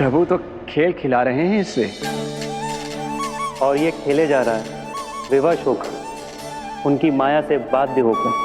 प्रभु तो खेल खिला रहे हैं इससे, और ये खेले जा रहा है विवश होकर, उनकी माया से बाध्य होकर।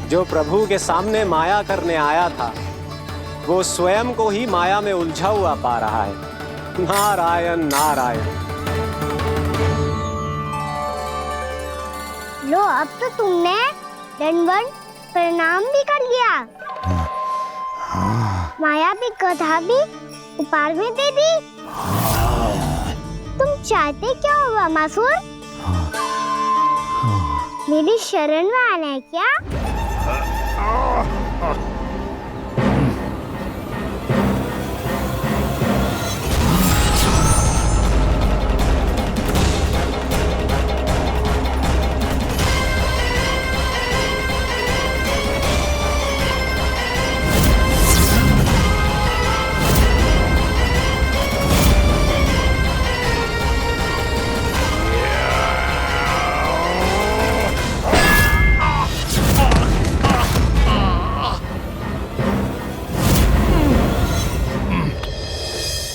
जो प्रभु के सामने माया करने आया था, वो स्वयं को ही माया में उलझा हुआ पा रहा है। नारायण नारायण। लो, अब तो तुमने दंडवत प्रणाम भी कर लिया, माया भी कथा भी उपहार में दे दी। तुम चाहते क्या हो वामासुर? मेरी शरण में आना है क्या?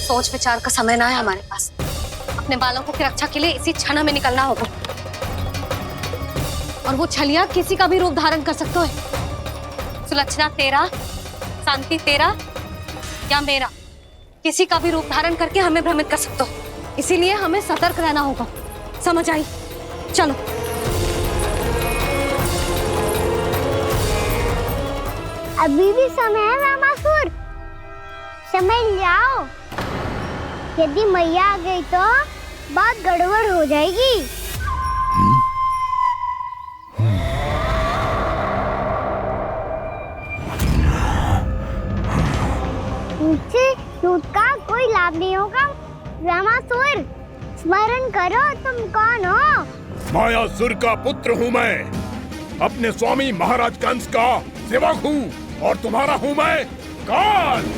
सोच विचार का समय ना है हमारे पास। अपने बालकों की रक्षा के लिए इसी क्षण में निकलना होगा। और वो छलिया किसी का भी रूप धारण कर सकते हैं। सुलक्षणा तेरा, शांति तेरा या मेरा, किसी का भी रूप धारण करके हमें भ्रमित कर सकते हो। इसीलिए हमें सतर्क रहना होगा। समझ आई? चलो। अभी भी समय है वामासुर, समझ जाओ। यदि मैया आ गई तो बात गड़बड़ हो जाएगी। मुझसे दूध का कोई लाभ नहीं होगा। वामासुर, स्मरण करो तुम कौन हो? मायासुर का पुत्र हूँ मैं, अपने स्वामी महाराज कंस का सेवक हूँ, और तुम्हारा हूँ मैं काल।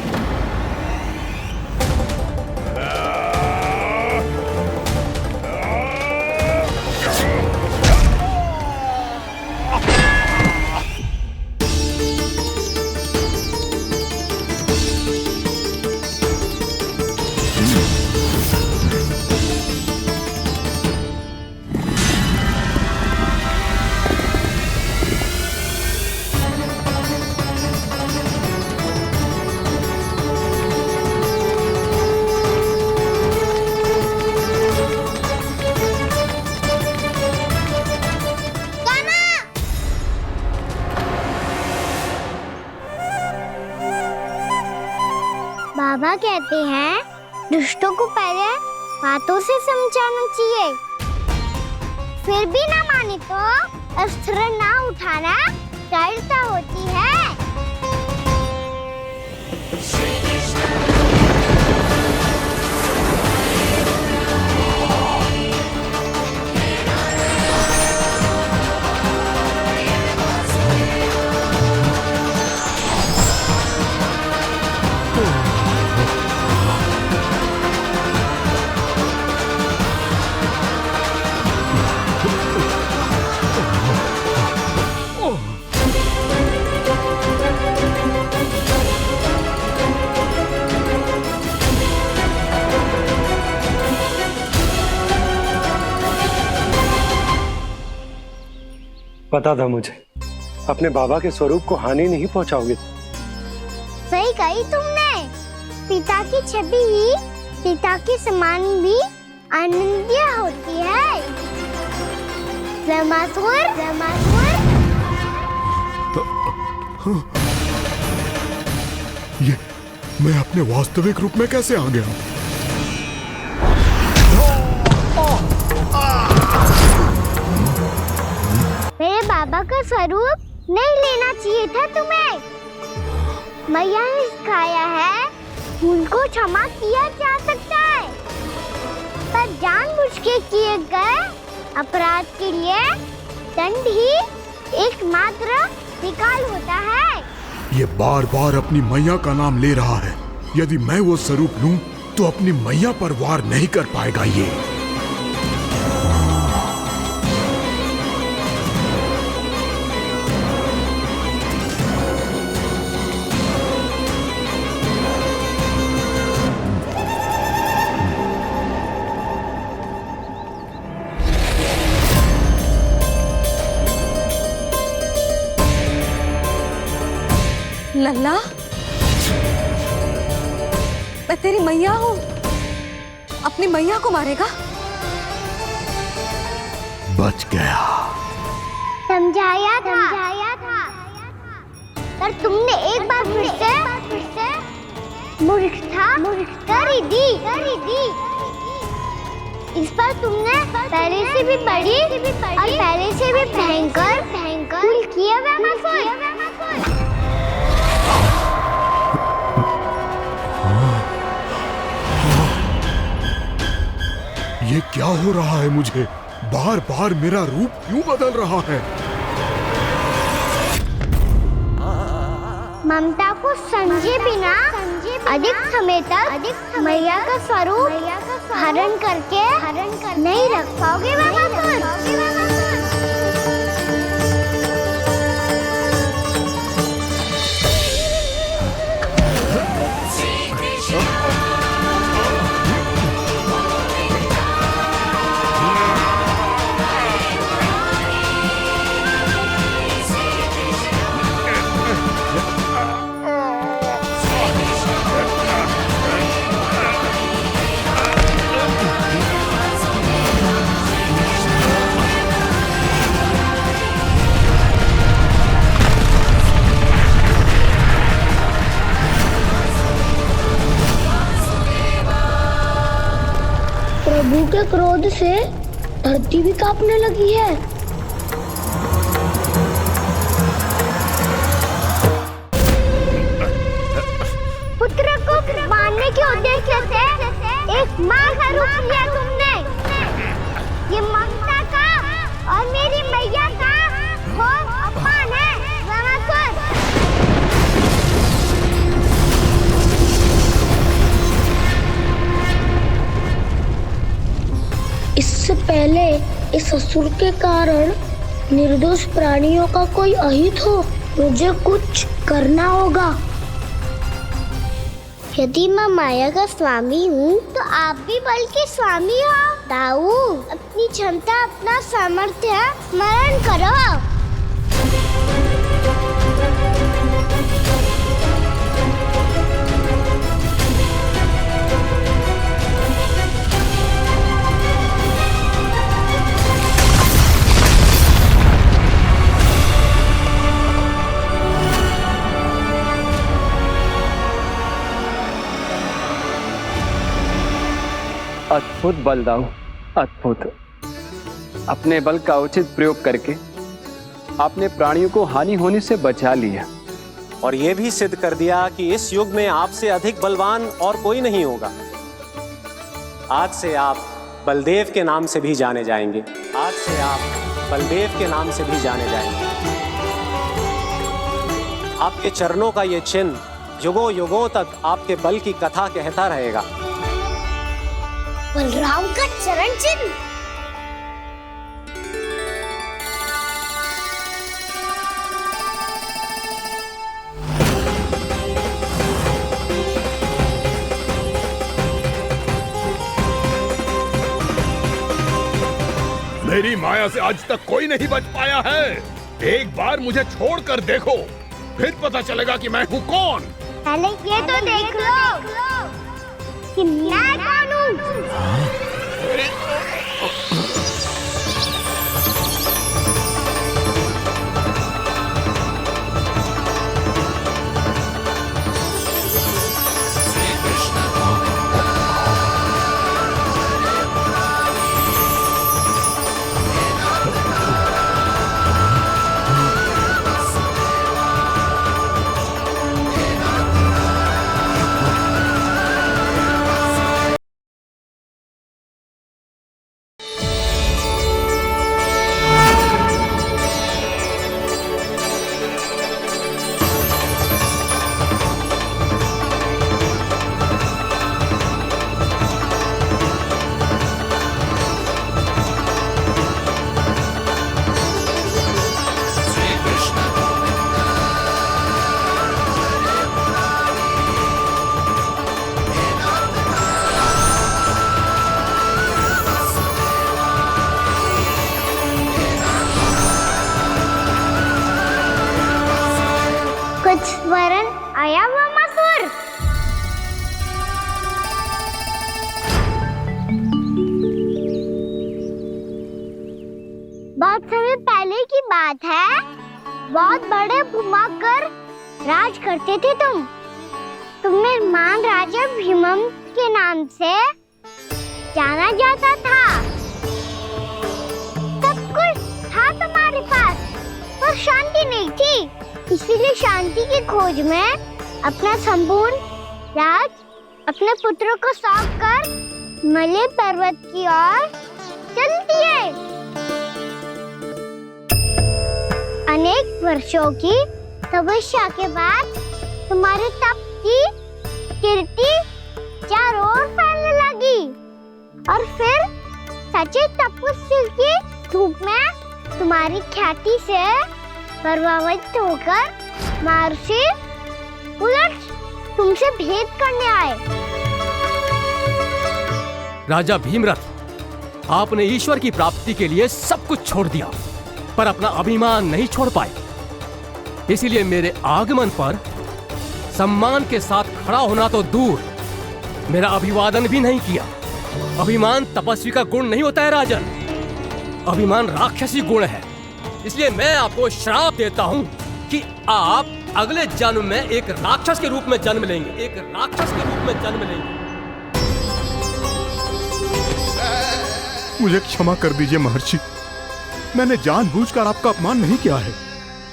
बाबा कहते हैं दुष्टों को पहले बातों से समझाना चाहिए, फिर भी ना माने तो अस्त्र ना उठाना दृढ़ता होती है। पता था मुझे, अपने बाबा के स्वरूप को हानि नहीं पहुंचाओगे। सही सही कही तुमने। पिता की छवि ही पिता के समान भी आनंदीय होती है। ब्रह्मासुर, ये मैं अपने वास्तविक रूप में कैसे आ गया? मेरे बाबा का स्वरूप नहीं लेना चाहिए था तुम्हें। मैया ने सिखाया है भूल को क्षमा किया जा सकता है, पर जानबूझ के किए गए अपराध के लिए दंड ही एकमात्र विकल्प होता है। ये बार बार अपनी मैया का नाम ले रहा है। यदि मैं वो स्वरूप लूं तो अपनी मैया पर वार नहीं कर पाएगा ये। लल्ला, मैं तेरी मैया हूँ, अपनी मैया को मारेगा? बच गया। समझाया था, पर तुमने एक बार फिर से मूर्खता कर ही दी। इस पर तुमने पहले से भी बड़ी और पहले से भी भयंकर भूल किया ब्रह्मासुर। ये क्या हो रहा है मुझे? बार बार मेरा रूप क्यों बदल रहा है? ममता को समझे बिना अधिक समय तक मैया का स्वरूप हरण करके नहीं रख पाओगे ब्रह्मासुर। प्रभु के क्रोध से धरती भी कांपने लगी है। पुत्र को मारने के उद्देश्य से एक माँ का रूप लिया तुमने। ये ममता का और मेरी मैया का घोर अपमान है ब्रह्मासुर। इससे पहले इस असुर के कारण निर्दोष प्राणियों का कोई अहित हो, मुझे कुछ करना होगा। यदि मैं माया का स्वामी हूँ तो आप भी बल के स्वामी हो। दाऊ, अपनी क्षमता, अपना सामर्थ्य स्मरण करो। अद्भुत बल दाऊ, अद्भुत। अपने बल का उचित प्रयोग करके आपने प्राणियों को हानि होने से बचा लिया और ये भी सिद्ध कर दिया कि इस युग में आपसे अधिक बलवान और कोई नहीं होगा। आज से आप बलदेव के नाम से भी जाने जाएंगे। आज से आप बलदेव के नाम से भी जाने जाएंगे। आपके चरणों का ये चिन्ह युगों युगों तक आपके बल की कथा कहता रहेगा। बलराम का चरण चिन्ह। मेरी माया से आज तक कोई नहीं बच पाया है। एक बार मुझे छोड़कर देखो, फिर पता चलेगा कि मैं हूँ कौन। पहले ये तो देख लो कि मैं कौन हूँ। कुछ वरन आया हुआ मसूर। बहुत समय पहले की बात है, बहुत बड़े भूमाकर राज करते थे तुम्हें मान राजा भीमम के नाम से जाना जाता था। सब कुछ था तुम्हारे पास, पर शांति नहीं थी। इसीलिए शांति की खोज में अपना संपूर्ण राज अपने पुत्रों को सौंप कर मलय पर्वत की ओर चल दिए। अनेक वर्षों की तपस्या के बाद तुम्हारे तप की कीर्ति चारों ओर फैलने लगी और फिर सच्चे तपस्वी के रूप में तुम्हारी ख्याति से प्रभावित होकर महर्षि उलट तुमसे भेंट करने आए। राजा भीमरथ, आपने ईश्वर की प्राप्ति के लिए सब कुछ छोड़ दिया, पर अपना अभिमान नहीं छोड़ पाए। इसीलिए मेरे आगमन पर सम्मान के साथ खड़ा होना तो दूर, मेरा अभिवादन भी नहीं किया। अभिमान तपस्वी का गुण नहीं होता है राजन, अभिमान राक्षसी गुण है। इसलिए मैं आपको श्राप देता हूं कि आप अगले जन्म में एक राक्षस के रूप में जन्म लेंगे, एक राक्षस के रूप में जन्म लेंगे। मुझे क्षमा कर दीजिए महर्षि, मैंने जानबूझकर आपका अपमान नहीं किया है।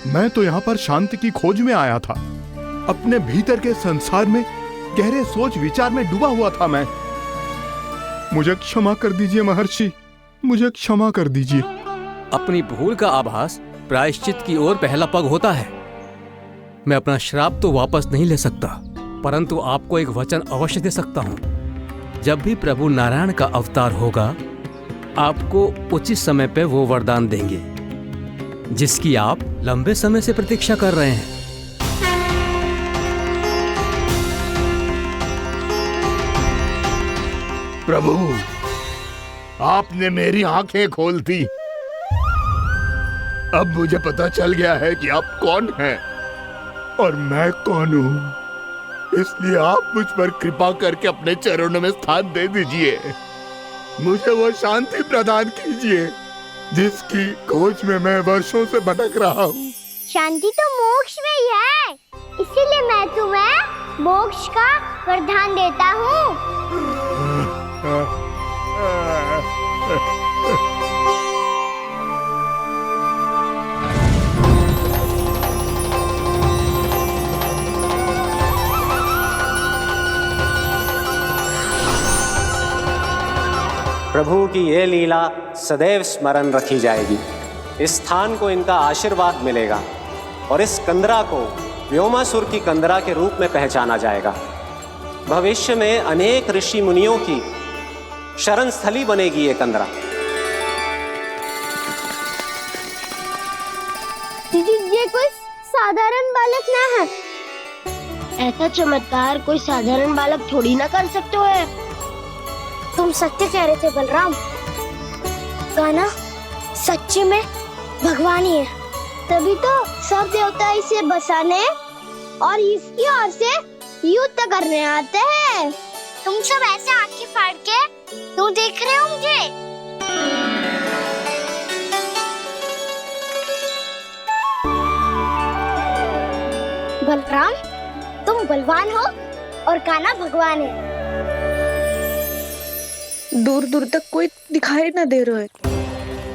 मैं तो यहाँ पर शांति की खोज में आया था। अपने भीतर के संसार में गहरे सोच विचार में डूबा हुआ था मैं। मुझे क्षमा कर दीजिए महर्षि, मुझे क्षमा कर दीजिए। अपनी भूल का आभास प्रायश्चित की ओर पहला पग होता है। मैं अपना श्राप तो वापस नहीं ले सकता, परंतु आपको एक वचन अवश्य दे सकता हूं। जब भी प्रभु नारायण का अवतार होगा, आपको उचित समय पे वो वरदान देंगे जिसकी आप लंबे समय से प्रतीक्षा कर रहे हैं। प्रभु, आपने मेरी आंखें खोल दी। अब मुझे पता चल गया है कि आप कौन हैं और मैं कौन हूं। इसलिए आप मुझ पर कृपा करके अपने चरणों में स्थान दे दीजिए। मुझे वो शांति प्रदान कीजिए जिसकी खोज में मैं वर्षों से भटक रहा हूँ। शांति तो मोक्ष में ही है, इसीलिए मैं तुम्हें मोक्ष का वरदान देता हूँ। प्रभु की ये लीला सदैव स्मरण रखी जाएगी। इस स्थान को इनका आशीर्वाद मिलेगा और इस कंदरा को व्योमासुर की कंदरा के रूप में पहचाना जाएगा। भविष्य में अनेक ऋषि मुनियों की शरण स्थली बनेगी ये कंदरा। दीदी, ये कोई साधारण बालक ना है। ऐसा चमत्कार कोई साधारण बालक थोड़ी ना कर सकते हो। तुम सत्य कह रहे थे बलराम, गाना सच्चे में भगवान ही है। तभी तो सब देवता इसे बसाने और इसकी ओर से युद्ध करने आते हैं। तुम सब ऐसे आंखें फाड़ के क्यों देख रहे हो मुझे? बलराम, तुम बलवान हो और कान्हा भगवान है। दूर दूर तक कोई दिखाई न दे रहा है।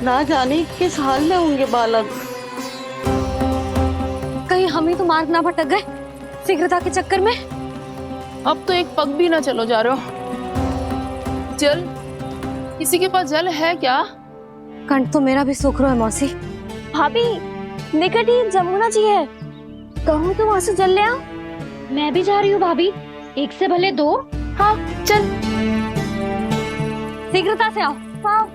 ना जाने किस हाल में होंगे बालक। कहीं हम ही तो मार्ग ना भटक गए शीघ्रता के चक्कर में। अब तो एक पग भी ना चलो जा रहे हो। जल, किसी के पास जल है क्या? कंठ तो मेरा भी सूख रहा है मौसी। भाभी, निकट ही जमुना जी है, कहूँ तो वहाँ से जल ले आओ। मैं भी जा रही हूँ भाभी, एक से भले दो। हाँ चल। शीघ्रता से आओ। हाँ।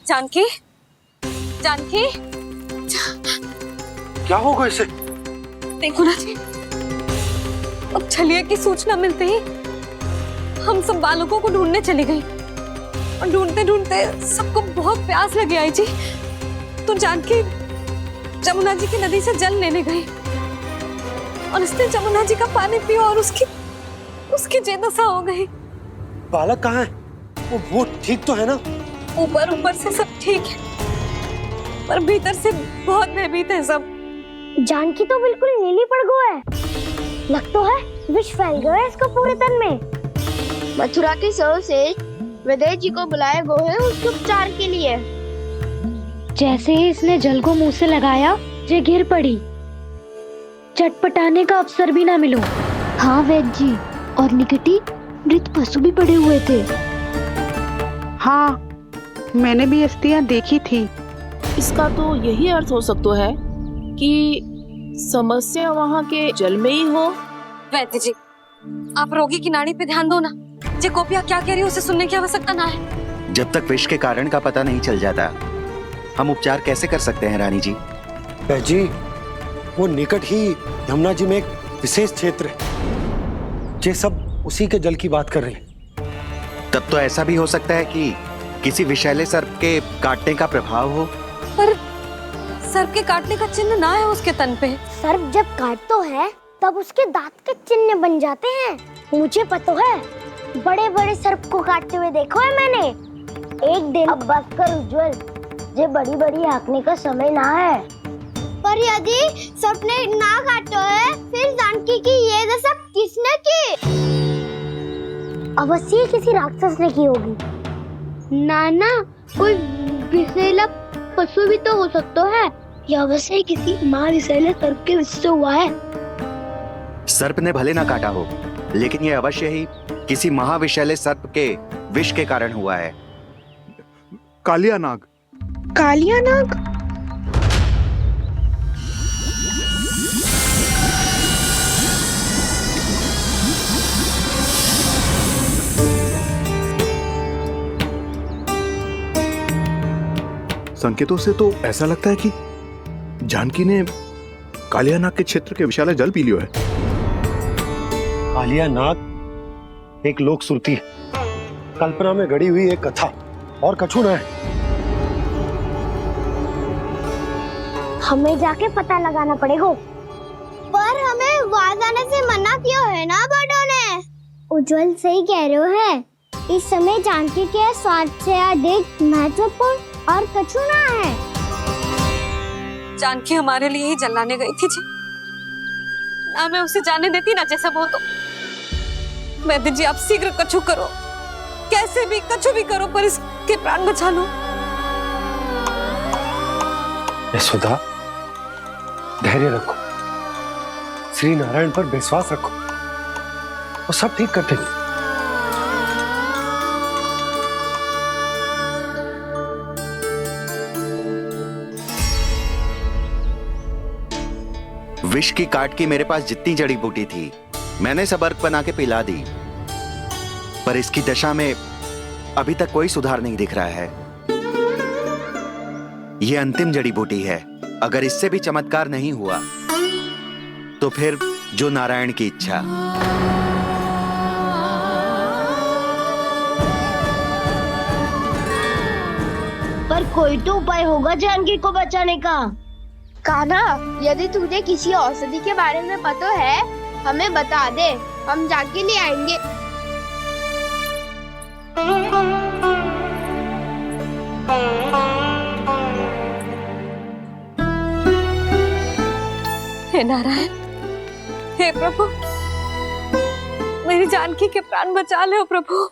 जानकी, जानकी, क्या होगा इसे? देखो ना जी, अब छलिया की सूचना मिलते ही हम सब बालकों को ढूंढने चले गए और ढूंढते ढूंढते सबको बहुत प्यास लगी आई जी। तो जानकी जमुना जी की नदी से जल लेने गई और उसने जमुना जी का पानी पिया और उसकी जेदशा हो गई। बालक कहाँ है? वो ठीक तो है ना? ऊपर से सब ठीक है पर भीतर से बहुत भयभीत है सब। जानकी तो बिल्कुल नीली पड़ गया है, लग तो है विष फैल गया है इसका पूरे तन में। मथुरा के सर्वश्रेष्ठ विदेह जी को बुलाए गए हैं उसके उपचार के लिए। जैसे ही इसने जल को मुंह से लगाया, ये गिर पड़ी। चटपटाने का अवसर भी ना मिलो। हाँ वैद्य जी, और निकटी मृत पशु भी पड़े हुए थे। हाँ, मैंने भी अस्थियां देखी थी। इसका तो यही अर्थ हो सकता है कि समस्या वहाँ के जल में ही हो। वैद्य जी, आप रोगी की नाड़ी पे ध्यान दो ना। जे गोपिया क्या कह रही है उसे सुनने की आवश्यकता ना है। जब तक विष के कारण का पता नहीं चल जाता, हम उपचार कैसे कर सकते हैं रानी जी? जी, वो निकट ही यमुना जी में एक विशेष क्षेत्र है, ये सब उसी के जल की बात कर रहे हैं। तब तो ऐसा भी हो सकता है कि किसी विषैले सर्प के काटने का प्रभाव हो। पर सर्प के काटने का चिन्ह ना है उसके तन पे। सर्प जब काटता है तब उसके दांत के चिन्ह बन जाते हैं। मुझे पता है, बड़े बड़े सर्प को काटते हुए देखो है मैंने। एक दिन अब बस कर उज्जवल, ये बड़ी बड़ी हाँकने का समय ना है। पर यदि सर्प ने ना काटा है, फिर जानकी की ये दशा किसने की? अवश्य किसी राक्षस ने की होगी। नाना, कोई विषैला पशु भी तो हो सकता है, या अवश्य किसी महाविषैले सर्प के विष से हुआ है। सर्प ने भले ना काटा हो, लेकिन यह अवश्य ही किसी महाविषैले सर्प के विष के कारण हुआ है। कालिया नाग। कालिया नाग? संकेतों से तो ऐसा लगता है कि जानकी ने कालिया नाग के क्षेत्र के विशाल जल पी लियो है। कालिया नाग एक लोक श्रुति है, कल्पना में गढ़ी हुई एक कथा, और कछु ना है। हमें जाके पता लगाना पड़ेगा। पर हमें वहां जाने से मना किया है ना बड़ों ने। उज्जवल सही कह रहे हो है, इस समय जानकी के स्वार्थ से अधिक महत्वपूर्ण और कछु ना है। जानकी हमारे लिए ही जलाने गई थी जी, ना मैं उसे जाने देती ना जैसा वो तो। वैद्य जी आप शीघ्र कछु करो, कैसे भी कछु भी करो, पर इसके प्राण बचा लो। यशोदा, धैर्य रखो, श्री नारायण पर विश्वास रखो, वो सब ठीक कर देंगे। विष की काट की मेरे पास जितनी जड़ी बूटी थी मैंने सब अर्क बना के पिला दी, पर इसकी दशा में अभी तक कोई सुधार नहीं दिख रहा है। यह अंतिम जड़ी बूटी है, अगर इससे भी चमत्कार नहीं हुआ तो फिर जो नारायण की इच्छा। पर कोई तो उपाय होगा जानकी को बचाने का। कान्हा, यदि तुझे किसी औषधि के बारे में पता है हमें बता दे, हम जाके ले आएंगे। हे नारायण, हे प्रभु, मेरी जानकी के प्राण बचा ले प्रभु।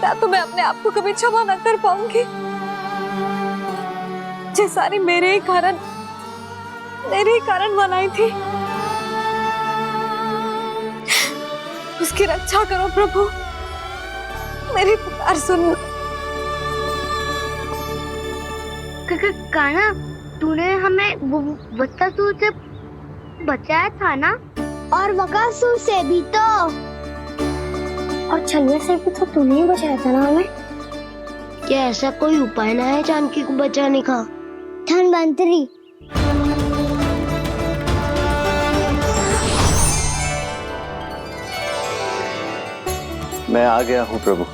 क्या तो मैं अपने आप को कभी क्षमा न कर पाऊंगी। ये सारी मेरे ही कारण बनाई थी। उसकी रक्षा करो प्रभु, मेरी पुकार सुनो। कान्हा, तूने हमें बकासुर से बचाया था ना? और बकासुर से भी तो, और छलिया से भी तो तूने ही बचाया था ना हमें। क्या ऐसा कोई उपाय ना है जानकी को बचाने का? धन्वंतरी, मैं आ गया हूं प्रभु,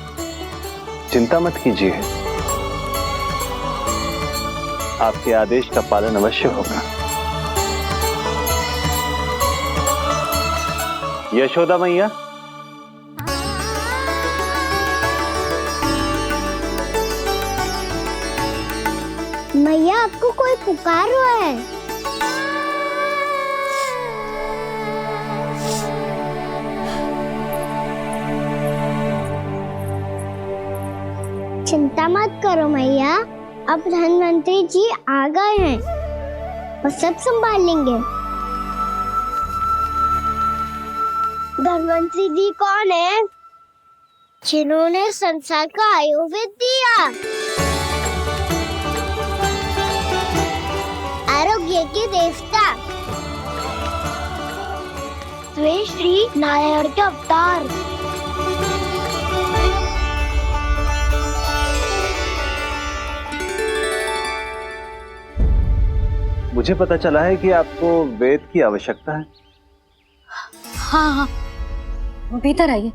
चिंता मत कीजिए, आपके आदेश का पालन अवश्य होगा। यशोदा मैया, मैया आपको कोई पुकार रहा है। चिंता मत करो मैया, अब धन्वंतरी जी आ गए हैं, वो सब संभाल लेंगे। धन्वंतरी जी कौन है? जिन्होंने संसार का आयुर्वेद दिया, आरोग्य के देवता, वे श्री नारायण के अवतार। मुझे पता चला है कि आपको वेद की आवश्यकता है। हाँ हाँ, भीतर आइए।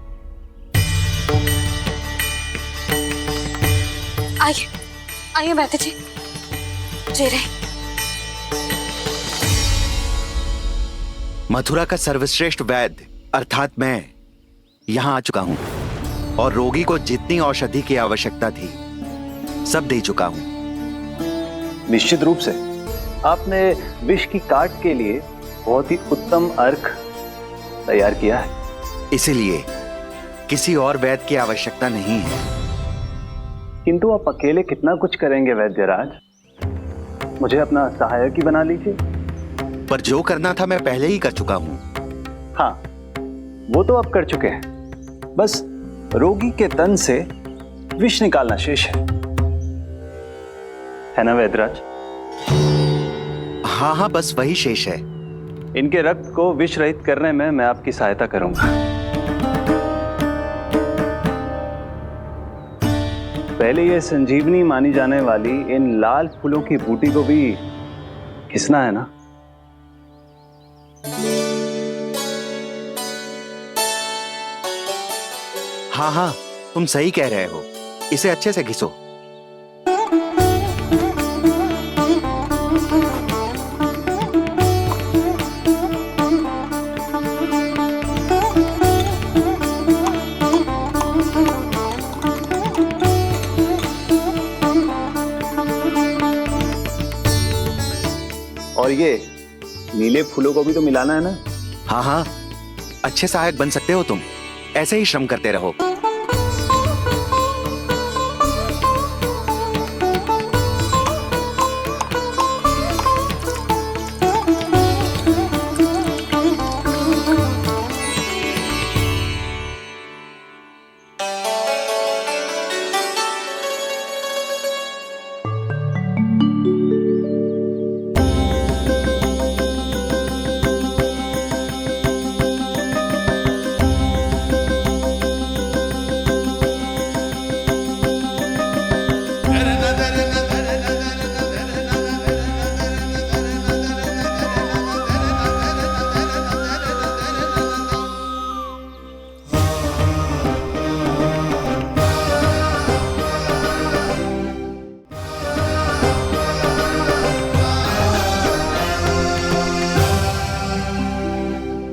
आइए आइए वैद्य जी, जी रहे। मथुरा का सर्वश्रेष्ठ वैद्य अर्थात मैं यहां आ चुका हूं और रोगी को जितनी औषधि की आवश्यकता थी सब दे चुका हूं। निश्चित रूप से आपने विष की काट के लिए बहुत ही उत्तम अर्क तैयार किया है, इसलिए किसी और वैद्य की आवश्यकता नहीं है। किंतु आप अकेले कितना कुछ करेंगे वैद्यराज, मुझे अपना सहायक ही बना लीजिए। पर जो करना था मैं पहले ही कर चुका हूं। हाँ, वो तो आप कर चुके हैं, बस रोगी के तन से विष निकालना शेष है ना वैद्यराज? हाँ हाँ, बस वही शेष है। इनके रक्त को विष रहित करने में मैं आपकी सहायता करूंगा। पहले ये संजीवनी मानी जाने वाली इन लाल फूलों की बूटी को भी घिसना है ना? हाँ हाँ, तुम सही कह रहे हो, इसे अच्छे से घिसो। और ये नीले फूलों को भी तो मिलाना है ना। हाँ हाँ, अच्छे सहायक बन सकते हो तुम, ऐसे ही श्रम करते रहो।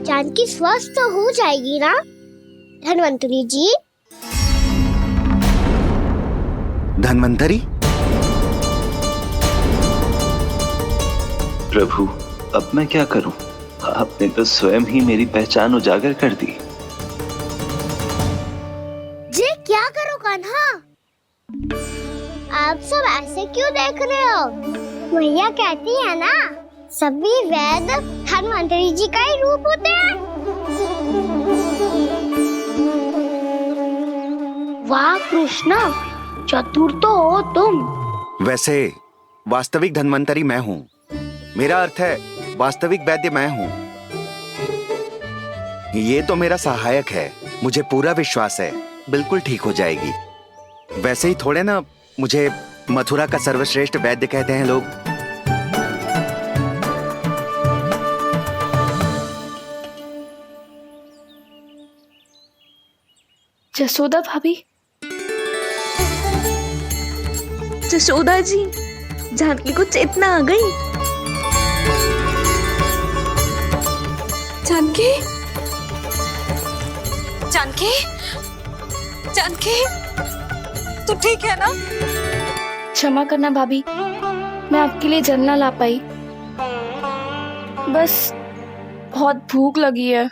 जानकी स्वस्थ हो जाएगी ना धन्वंतरी जी? धन्वंतरी? प्रभु, अब मैं क्या करूं? आपने तो स्वयं ही मेरी पहचान उजागर कर दी। जी क्या करो कान्हा? आप सब ऐसे क्यों देख रहे हो? मैया कहती है ना, सभी वेद धन्वंतरी जी का ही रूप होते हैं। वाह कृष्णा, चतुर तो हो तुम। वैसे वास्तविक धन्वंतरी मैं हूँ। मेरा अर्थ है वास्तविक वैद्य मैं हूँ। ये तो मेरा सहायक है, मुझे पूरा विश्वास है बिल्कुल ठीक हो जाएगी। वैसे ही थोड़े ना मुझे मथुरा का सर्वश्रेष्ठ वैद्य कहते हैं लोग। जसोदा भाभी, जसोदा जी, जानकी को चेतना आ गई। जानकी, जानकी, जानकी, तू ठीक है ना? क्षमा करना भाभी, मैं आपके लिए जल ना ला पाई। बस बहुत भूख लगी है।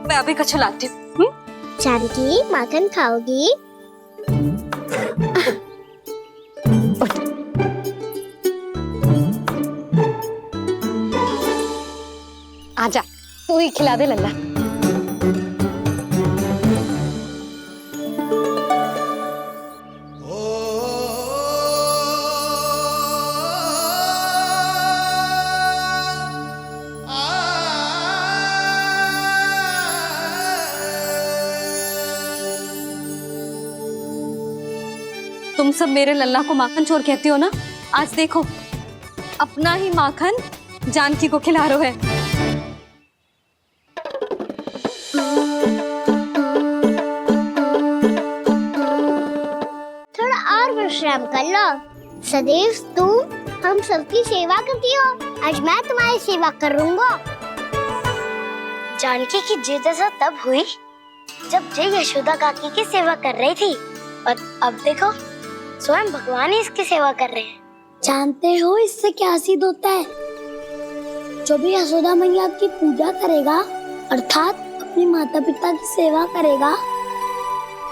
मैं अभी कछु लाती हूँ। जानकी माखन खाओगी? आजा, तू ही खिला दे लल्ला। तुम सब मेरे लल्ला को माखन चोर कहती हो ना? आज देखो, अपना ही माखन जानकी को खिला रहे है। थोड़ा और विश्राम कर लो। सदैव तुम हम सबकी सेवा करती हो, आज मैं तुम्हारी सेवा करूंगा। जानकी की जिज्ञासा तब हुई जब जय यशोदा काकी की सेवा कर रही थी, और अब देखो स्वयं भगवान ही इसकी सेवा कर रहे हैं। जानते हो इससे क्या सिद्ध होता है? जो भी यशोदा मैया की पूजा करेगा, अर्थात अपने माता पिता की सेवा करेगा,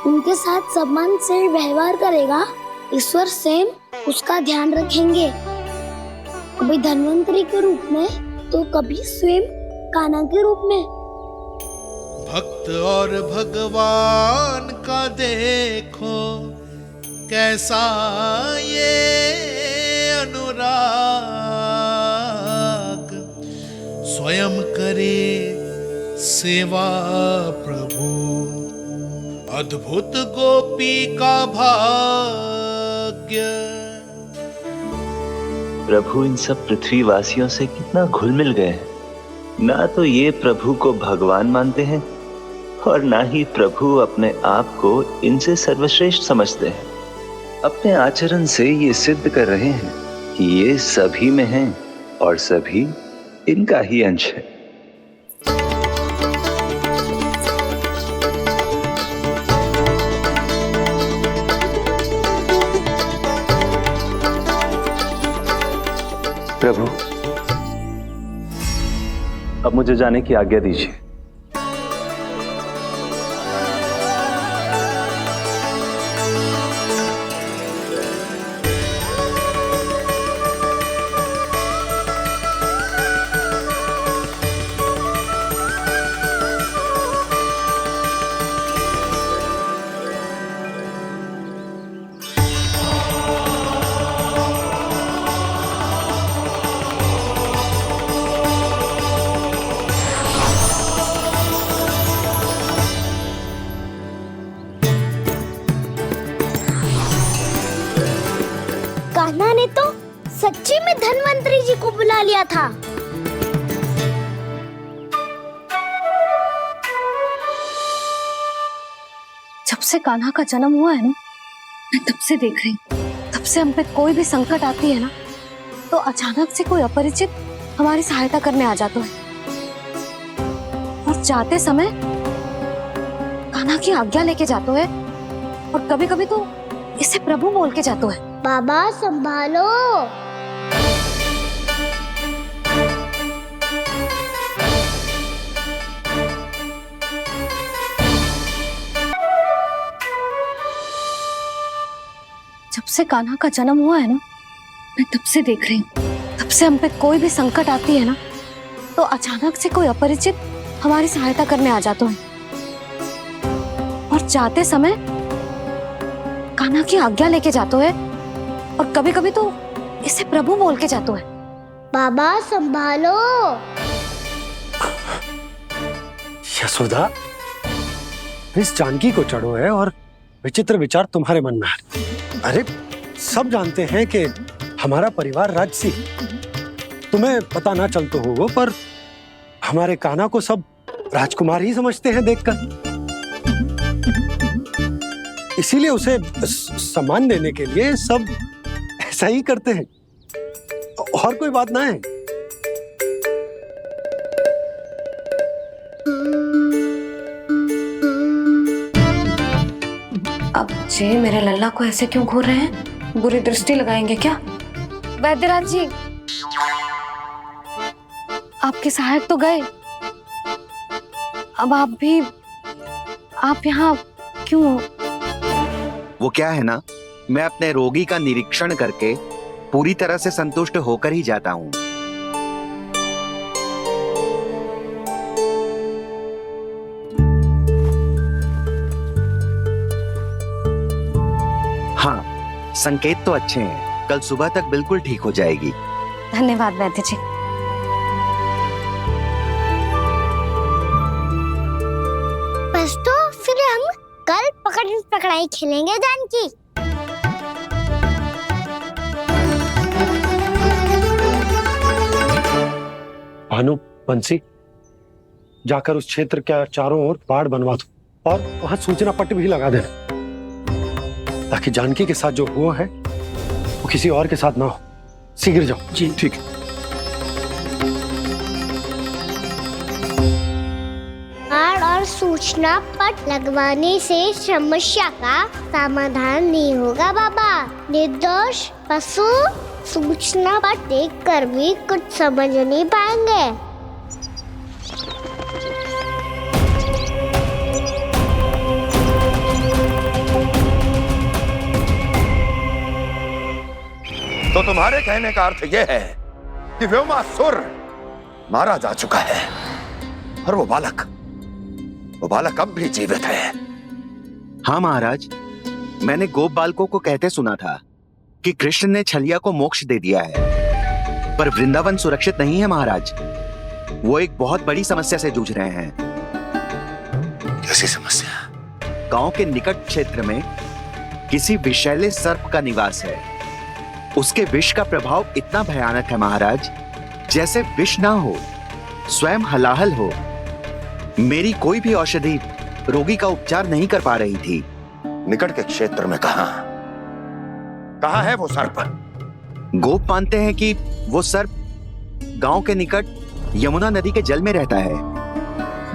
उनके साथ सम्मान से व्यवहार करेगा, ईश्वर स्वयं उसका ध्यान रखेंगे। कभी धन्वंतरी के रूप में तो कभी स्वयं कान्हा के रूप में। भक्त और भगवान का देखो कैसा ये अनुराग, स्वयं करे सेवा प्रभु, अद्भुत गोपी का भाग्य। प्रभु इन सब पृथ्वीवासियों से कितना घुल मिल गए हैं। ना तो ये प्रभु को भगवान मानते हैं और ना ही प्रभु अपने आप को इनसे सर्वश्रेष्ठ समझते हैं। अपने आचरण से ये सिद्ध कर रहे हैं कि ये सभी में हैं और सभी इनका ही अंश है। प्रभु, अब मुझे जाने की आज्ञा दीजिए। कान्हा ने तो सच्ची में धन्वंतरी जी को बुला लिया था। जब से कान्हा का जन्म हुआ है ना, मैं तब से देख रही हूँ, तब से हम पे कोई भी संकट आती है ना, तो अचानक से कोई अपरिचित हमारी सहायता करने आ जाता है, और जाते समय कान्हा की आज्ञा लेके जाते है, और कभी कभी तो इसे प्रभु बोल के जाते है। बाबा संभालो। जब से कान्हा का जन्म हुआ है ना, मैं तब से देख रही हूँ, तब से हम पे कोई भी संकट आती है ना, तो अचानक से कोई अपरिचित हमारी सहायता करने आ जाते हैं, और जाते समय कान्हा की आज्ञा लेके जाते हैं, और कभी कभी तो इसे प्रभु बोल के जाते हैं। बाबा संभालो। यशोदा, इस जानकी को चढ़ो है और विचित्र विचार तुम्हारे मन में है। अरे सब जानते हैं कि हमारा परिवार राजसी, तुम्हें पता ना चलता हो वो, पर हमारे कान्हा को सब राजकुमार ही समझते हैं देखकर, इसीलिए उसे सम्मान देने के लिए सब ऐसा ही करते हैं, और कोई बात ना है। अब जे मेरे लल्ला को ऐसे क्यों घूर रहे हैं? बुरी दृष्टि लगाएंगे क्या? वैद्यराज जी, आपके सहायक तो गए, अब आप यहाँ क्यों? वो क्या है ना, मैं अपने रोगी का निरीक्षण करके पूरी तरह से संतुष्ट होकर ही जाता हूँ। हाँ, संकेत तो अच्छे हैं, कल सुबह तक बिल्कुल ठीक हो जाएगी। धन्यवाद वैद्य जी। बस तो फिर हम कल पकड़न पकड़ाई खेलेंगे जानकी। भानु, बंसी, जाकर उस क्षेत्र के चारों ओर बाड़ बनवा दो, और वहां सूचना पट्ट भी लगा देना, ताकि जानकी के साथ जो हुआ है वो किसी और के साथ ना हो। शीघ्र जाओ। जी ठीक है। बाड़ और सूचना पट लगवाने से समस्या का समाधान नहीं होगा बाबा। निर्दोष पशु सूचना पट देखकर भी कुछ समझ नहीं पाएंगे। तो तुम्हारे कहने का अर्थ यह है कि व्योमासुर मारा जा चुका है, और वो बालक अब भी जीवित है। हाँ महाराज, मैंने गोप बालकों को कहते सुना था कि कृष्ण ने छलिया को मोक्ष दे दिया है, पर वृंदावन सुरक्षित नहीं है महाराज। वो एक बहुत बड़ी समस्या से जूझ रहे हैं। कैसी समस्या? गांव के निकट क्षेत्र में किसी विषैले सर्प का निवास है। उसके विष का प्रभाव इतना भयानक है महाराज, जैसे विष ना हो, स्वयं हलाहल हो। मेरी कोई भी औषधि रोगी का उपचार नहीं कर पा रही थी। निकट के क्षेत्र में कहाँ है वो सर्प? गोप मानते हैं कि वो सर्प गांव के निकट यमुना नदी के जल में रहता है।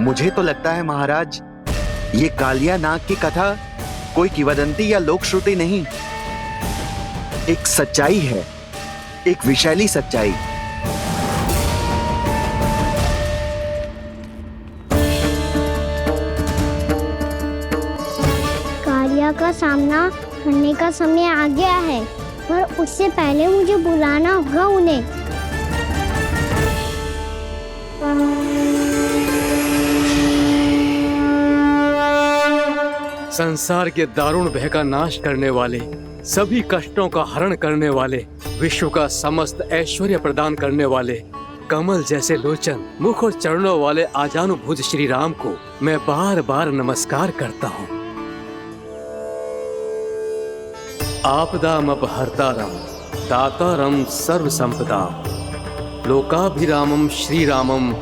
मुझे तो लगता है महाराज, ये कालिया नाग की कथा कोई किंवदंती या लोक श्रुति नहीं, एक सच्चाई है, एक विषैली सच्चाई। का सामना करने का समय आ गया है, पर उससे पहले मुझे बुलाना होगा उन्हें। संसार के दारुण भय का नाश करने वाले, सभी कष्टों का हरण करने वाले, विश्व का समस्त ऐश्वर्य प्रदान करने वाले, कमल जैसे लोचन, मुख और चरणों वाले आजानुभूत श्री राम को मैं बार बार नमस्कार करता हूँ। आपदामपहर्तारं दातारं सर्व संपदाम लोकाभिरामं श्री रामम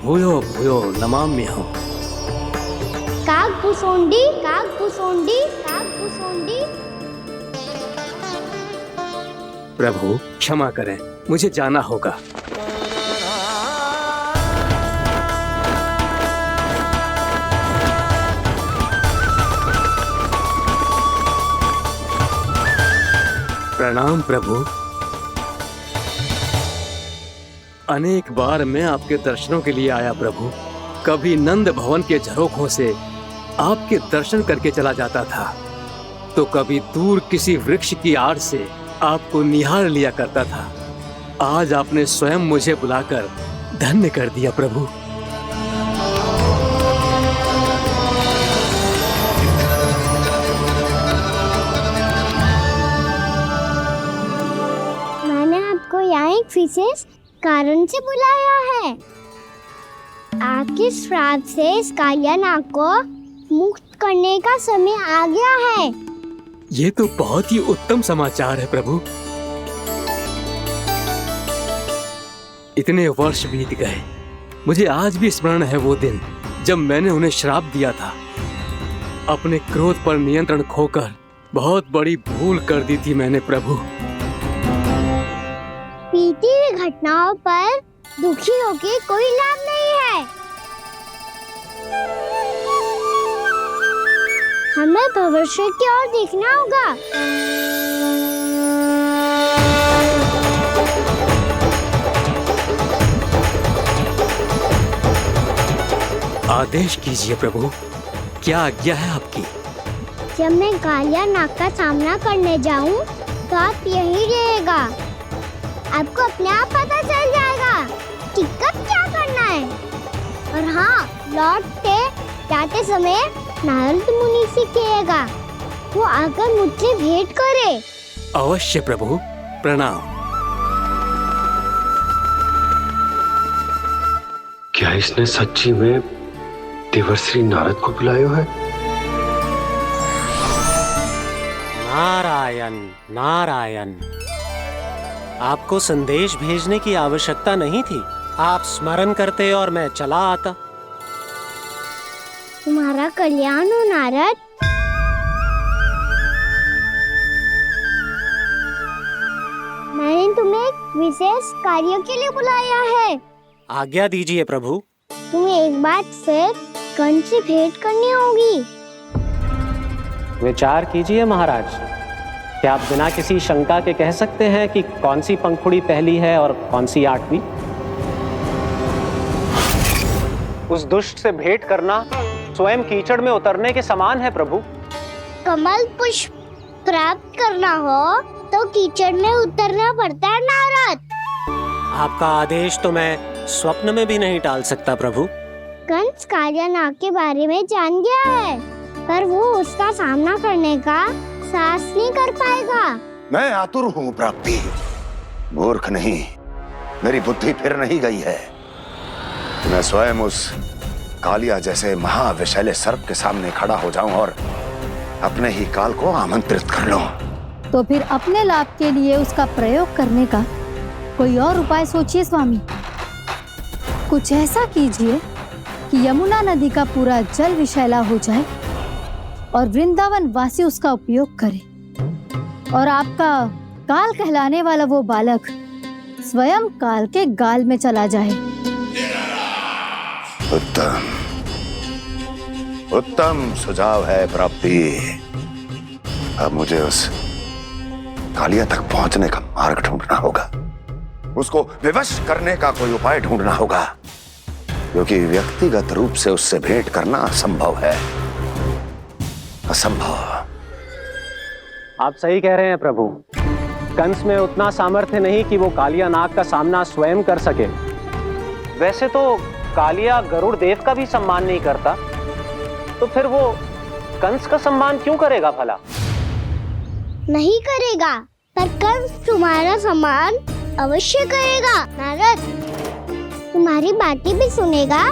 भूयो भूयो नमाम्यहम्। काकभुसुंडी काकभुसुंडी काकभुसुंडी। प्रभु क्षमा करें, मुझे जाना होगा। प्रणाम प्रभु। अनेक बार मैं आपके दर्शनों के लिए आया प्रभु। कभी नंद भवन के झरोखों से आपके दर्शन करके चला जाता था, तो कभी दूर किसी वृक्ष की आड़ से आपको निहार लिया करता था। आज आपने स्वयं मुझे बुलाकर धन्य कर दिया प्रभु। मैंने आपको यहाँ एक विशेष कारण से बुलाया है। आपके श्राप से इस कालियानाग को मुक्त करने का समय आ गया है। ये तो बहुत ही उत्तम समाचार है प्रभु। इतने वर्ष बीत गए, मुझे आज भी स्मरण है वो दिन जब मैंने उन्हें श्राप दिया था। अपने क्रोध पर नियंत्रण खोकर बहुत बड़ी भूल कर दी थी मैंने प्रभु। बीती हुई घटनाओं पर दुखी होके कोई लाभ नहीं है। हमें भविष्य की ओर देखना होगा। आदेश कीजिए प्रभु, क्या आज्ञा है आपकी? जब मैं कालियानाग का सामना करने जाऊं, तो आप यहीं रहिएगा। आपको अपने आप पता चल जाएगा कि कब क्या करना है। और हाँ, लौटते जाते समय नारद मुनि से कहिएगा, वो आकर मुझसे भेंट करे। अवश्य प्रभु, प्रणाम। क्या इसने सच्ची में देवर्षि नारद को बुलाया है? नारायण नारायण। आपको संदेश भेजने की आवश्यकता नहीं थी। आप स्मरण करते और मैं चला आता। तुम्हारा कल्याण हो नारद। मैंने तुम्हें एक विशेष कार्य के लिए बुलाया है। आज्ञा दीजिए प्रभु। तुम्हें एक बार फिर कंस से भेंट करनी होगी। विचार कीजिए महाराज। क्या आप बिना किसी शंका के कह सकते हैं कि कौन सी पंखुड़ी पहली है और कौन सी आठवीं? उस दुष्ट से भेंट करना स्वयं कीचड़ में उतरने के समान है प्रभु। कमल पुष्प प्राप्त करना हो तो कीचड़ में उतरना पड़ता है नारद। आपका आदेश तो मैं स्वप्न में भी नहीं टाल सकता प्रभु। कंस कालियानाग के बारे में जान गया है, पर वो उसका सामना करने का साहस नहीं कर पाएगा। मैं आतुर हूँ प्राप्ति, मूर्ख नहीं। मेरी बुद्धि फिर नहीं गई है। मैं स्वयं उस कालिया जैसे महाविषैले सर्प के सामने खड़ा हो जाऊं और अपने ही काल को आमंत्रित कर लूं। तो फिर अपने लाभ के लिए उसका प्रयोग करने का कोई और उपाय सोचिए स्वामी। कुछ ऐसा कीजिए कि यमुना नदी का पूरा जल विषैला हो जाए और वृंदावन वासी उसका उपयोग करे, और आपका काल कहलाने वाला वो बालक स्वयं काल के गाल में चला जाए। उत्तम उत्तम सुझाव है प्राप्ति। अब मुझे उस कालिया तक पहुंचने का मार्ग ढूंढना होगा। उसको विवश करने का कोई उपाय ढूंढना होगा, क्योंकि व्यक्तिगत रूप से उससे भेंट करना असंभव है। असंभव। आप सही कह रहे हैं प्रभु। कंस में उतना सामर्थ्य नहीं कि वो कालिया नाग का सामना स्वयं कर सके। वैसे तो कालिया गरुड़ देव का भी सम्मान नहीं करता, तो फिर वो कंस का सम्मान क्यों करेगा भला? नहीं करेगा, पर कंस तुम्हारा सम्मान अवश्य करेगा। नारद तुम्हारी बातें भी सुनेगा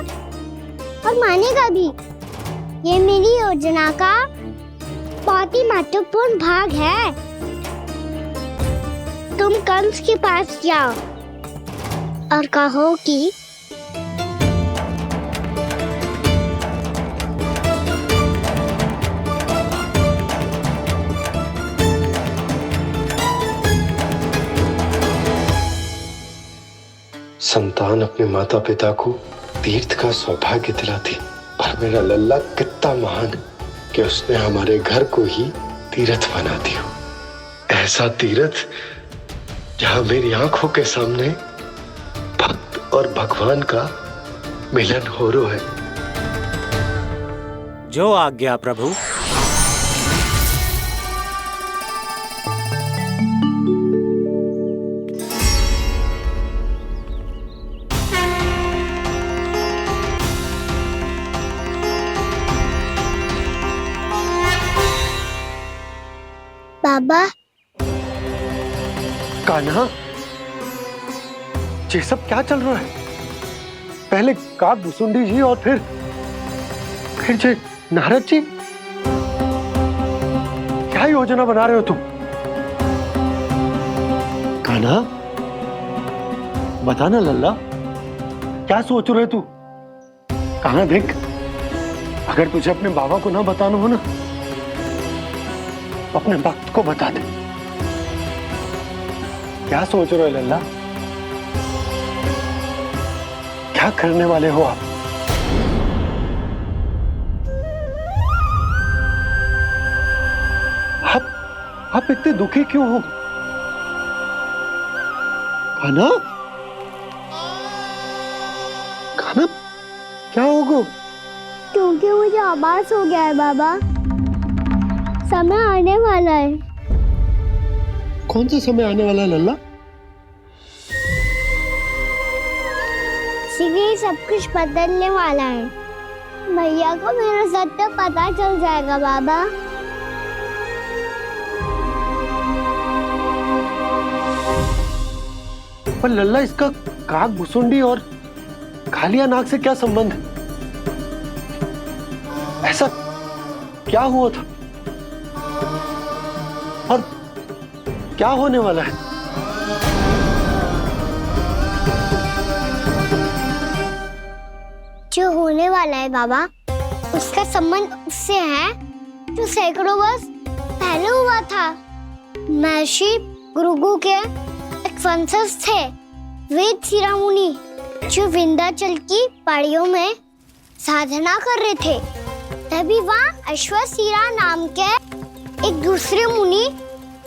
और मानेगा भी। ये मेरी योजना का बहुत ही महत्वपूर्ण भाग है। तुम कंस के पास जाओ और कहो कि संतान अपने माता पिता को तीर्थ का सौभाग्य दिलाती, और मेरा लल्ला कितना महान कि उसने हमारे घर को ही तीर्थ बना दिया। ऐसा तीर्थ जहां मेरी आंखों के सामने भक्त और भगवान का मिलन हो रहा है। जो आज्ञा प्रभु। बाबा कान्हा, ये सब क्या चल रहा है? पहले काग भुसुंडी जी और फिर जे नारद जी। क्या योजना बना रहे हो तुम? कान्हा बताना लल्ला, क्या सोच रहे तू? कान्हा देख, अगर तुझे अपने बाबा को ना बताना हो ना, अपने भक्त को बता दे। क्या सोच रहे हो लल्ला? क्या करने वाले हो आप? आप इतने दुखी क्यों हो? कान्हा, कान्हा क्या होगा? क्योंकि मुझे आभास हो गया है बाबा, समय आने वाला है। कौन सा समय आने वाला है लल्ला? शीघ्र सब कुछ बदलने वाला है। भैया को मेरा सत्य पता चल जाएगा बाबा। पर लल्ला, इसका काग भुसुंडी और कालिया नाग से क्या संबंध है? ऐसा क्या हुआ था और क्या होने वाला है? जो होने वाला है बाबा, उसका संबंध उससे है जो सैकड़ों वर्ष पहले हुआ था। महर्षि भृगु के एक वंशज थे वेद शिरा मुनि, जो विंध्याचल की पहाड़ियों में साधना कर रहे थे। तभी वहाँ अश्वशिरा नाम के एक दूसरे मुनि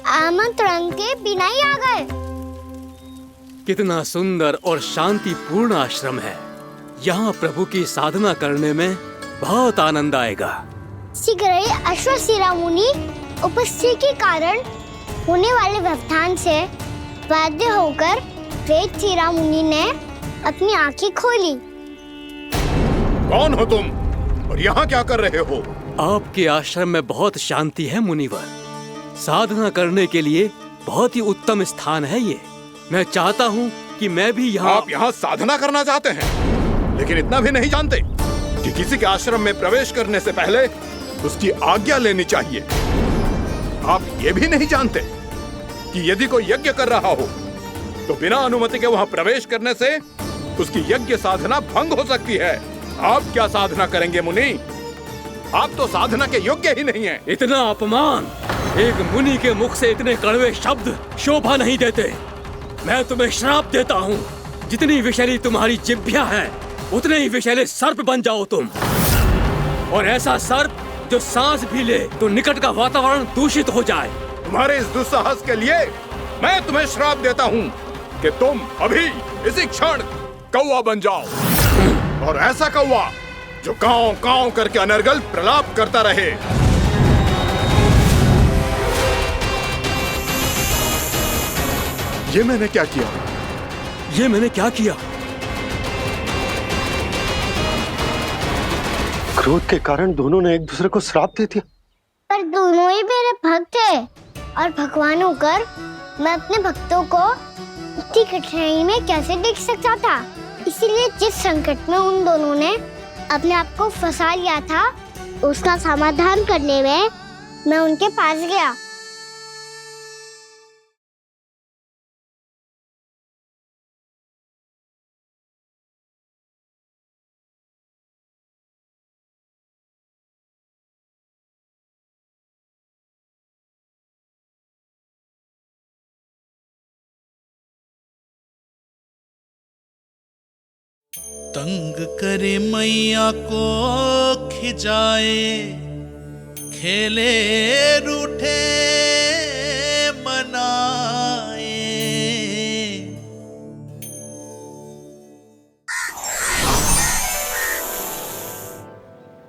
आमंत्रण के बिना ही आ गए। कितना सुंदर और शांतिपूर्ण आश्रम है। यहाँ प्रभु की साधना करने में बहुत आनंद आएगा। शीघ्र ही अश्वशिरा मुनि उपस्थिति के कारण होने वाले व्यवधान से बाध्य होकर वेद शिरा मुनि ने अपनी आंखें खोली। कौन हो तुम और यहाँ क्या कर रहे हो? आपके आश्रम में बहुत शांति है मुनिवर। साधना करने के लिए बहुत ही उत्तम स्थान है ये। मैं चाहता हूँ कि मैं भी यहाँ। आप यहाँ साधना करना चाहते हैं, लेकिन इतना भी नहीं जानते कि किसी के आश्रम में प्रवेश करने से पहले उसकी आज्ञा लेनी चाहिए। आप ये भी नहीं जानते कि यदि कोई यज्ञ कर रहा हो तो बिना अनुमति के वहाँ प्रवेश करने से उसकी यज्ञ साधना भंग हो सकती है। आप क्या साधना करेंगे मुनि? आप तो साधना के योग्य ही नहीं हैं। इतना अपमान! एक मुनि के मुख से इतने कड़वे शब्द शोभा नहीं देते। मैं तुम्हें श्राप देता हूँ, जितनी विषैली तुम्हारी जिह्वा है उतने ही विषैले सर्प बन जाओ तुम। और ऐसा सर्प जो सांस भी ले तो निकट का वातावरण दूषित हो जाए। तुम्हारे इस दुस्साहस के लिए मैं तुम्हें श्राप देता हूँ कि तुम अभी इसी क्षण कौवा बन जाओ, और ऐसा कौवा जो कांव कांव करके अनर्गल प्रलाप करता रहे। ये मैंने क्या किया? ये मैंने क्या किया? क्रोध के कारण दोनों ने एक दूसरे को श्राप दे दिया। पर दोनों ही मेरे भक्त हैं और भगवान होकर मैं अपने भक्तों को इतनी कठिनाई में कैसे देख सकता था। इसीलिए जिस संकट में उन दोनों ने अपने आप को फंसा लिया था, उसका समाधान करने में मैं उनके पास गया। तंग करे मैया को खिजाए, खेले रूठे मनाए।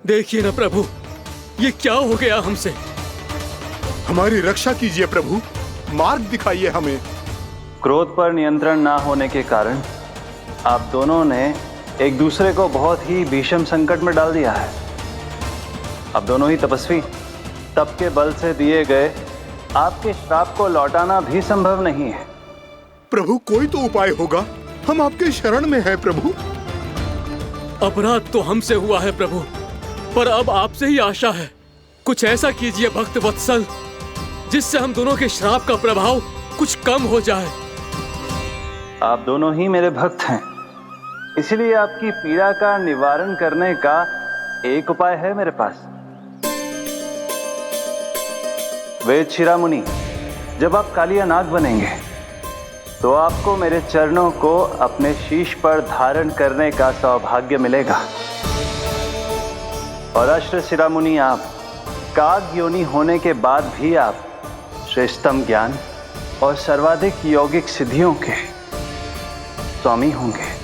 देखिए ना प्रभु, ये क्या हो गया हमसे? हमारी रक्षा कीजिए प्रभु, मार्ग दिखाइए हमें। क्रोध पर नियंत्रण ना होने के कारण आप दोनों ने एक दूसरे को बहुत ही भीषण संकट में डाल दिया है। अब दोनों ही तपस्वी, तप के बल से दिए गए आपके श्राप को लौटाना भी संभव नहीं है। प्रभु कोई तो उपाय होगा, हम आपके शरण में हैं प्रभु। अपराध तो हमसे हुआ है प्रभु, पर अब आपसे ही आशा है। कुछ ऐसा कीजिए भक्त वत्सल, जिससे हम दोनों के श्राप का प्रभाव कुछ कम हो जाए। आप दोनों ही मेरे भक्त हैं, इसलिए आपकी पीड़ा का निवारण करने का एक उपाय है मेरे पास। वेद शिरामुनि, जब आप कालिया नाग बनेंगे तो आपको मेरे चरणों को अपने शीश पर धारण करने का सौभाग्य मिलेगा। और अश्र शिरामुनि, आप काग योनि होने के बाद भी आप श्रेष्ठतम ज्ञान और सर्वाधिक यौगिक सिद्धियों के स्वामी होंगे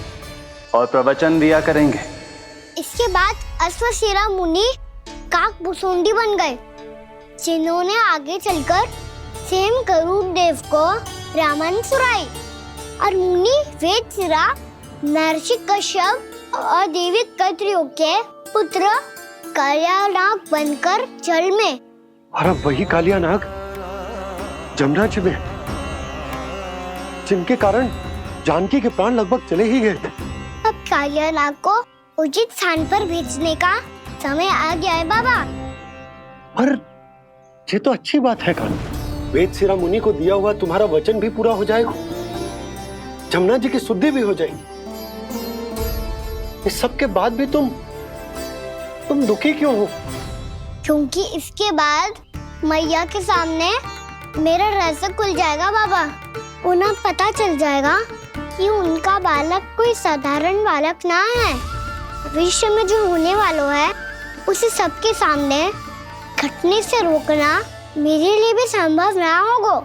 और प्रवचन दिया करेंगे। इसके बाद अश्वशिरा मुनि काक भुसुंडी बन गए, जिन्होंने आगे चलकर सेम गरुड़ देव को रामायण सुनाई। और मुनि वेदशिरा महर्षि कश्यप और देवी कत्रियों के पुत्र कालिया नाग बनकर जल में। और अब वही कालिया नाग जमुना जी में, जिनके कारण जानकी के प्राण लगभग चले ही गए थे। अब कालिया नाग को उचित स्थान पर भेजने का समय आ गया है बाबा। पर ये तो अच्छी बात है कान, वेदशिरा मुनि को दिया हुआ तुम्हारा वचन भी पूरा हो जाएगा, जमुना जी की शुद्धि भी हो जाएगी। इस सब के बाद भी तुम दुखी क्यों हो? क्योंकि इसके बाद मैया के सामने मेरा रहस्य खुल जाएगा बाबा। उन्हें पता चल जाएगा कि उनका बालक कोई साधारण बालक ना है। भविष्य में जो होने वाला है उसे सबके सामने घटने से रोकना मेरे लिए भी संभव ना होगा।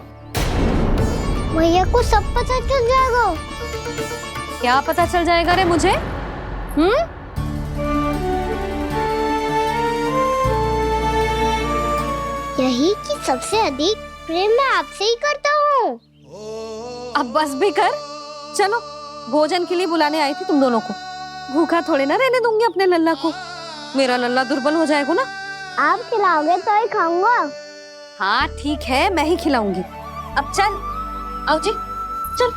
मैया को सब पता चल जाएगा। क्या पता चल जाएगा रे मुझे? यही कि सबसे अधिक प्रेम मैं आपसे ही करता हूँ। अब बस भी कर, चलो भोजन के लिए बुलाने आई थी तुम दोनों को। भूखा थोड़े ना रहने दूंगी अपने लल्ला को, मेरा लल्ला दुर्बल हो जाएगा ना। आप खिलाओगे तो ही खाऊंगा। हाँ ठीक है, मैं ही खिलाऊंगी। अब चल, आओ जी चल।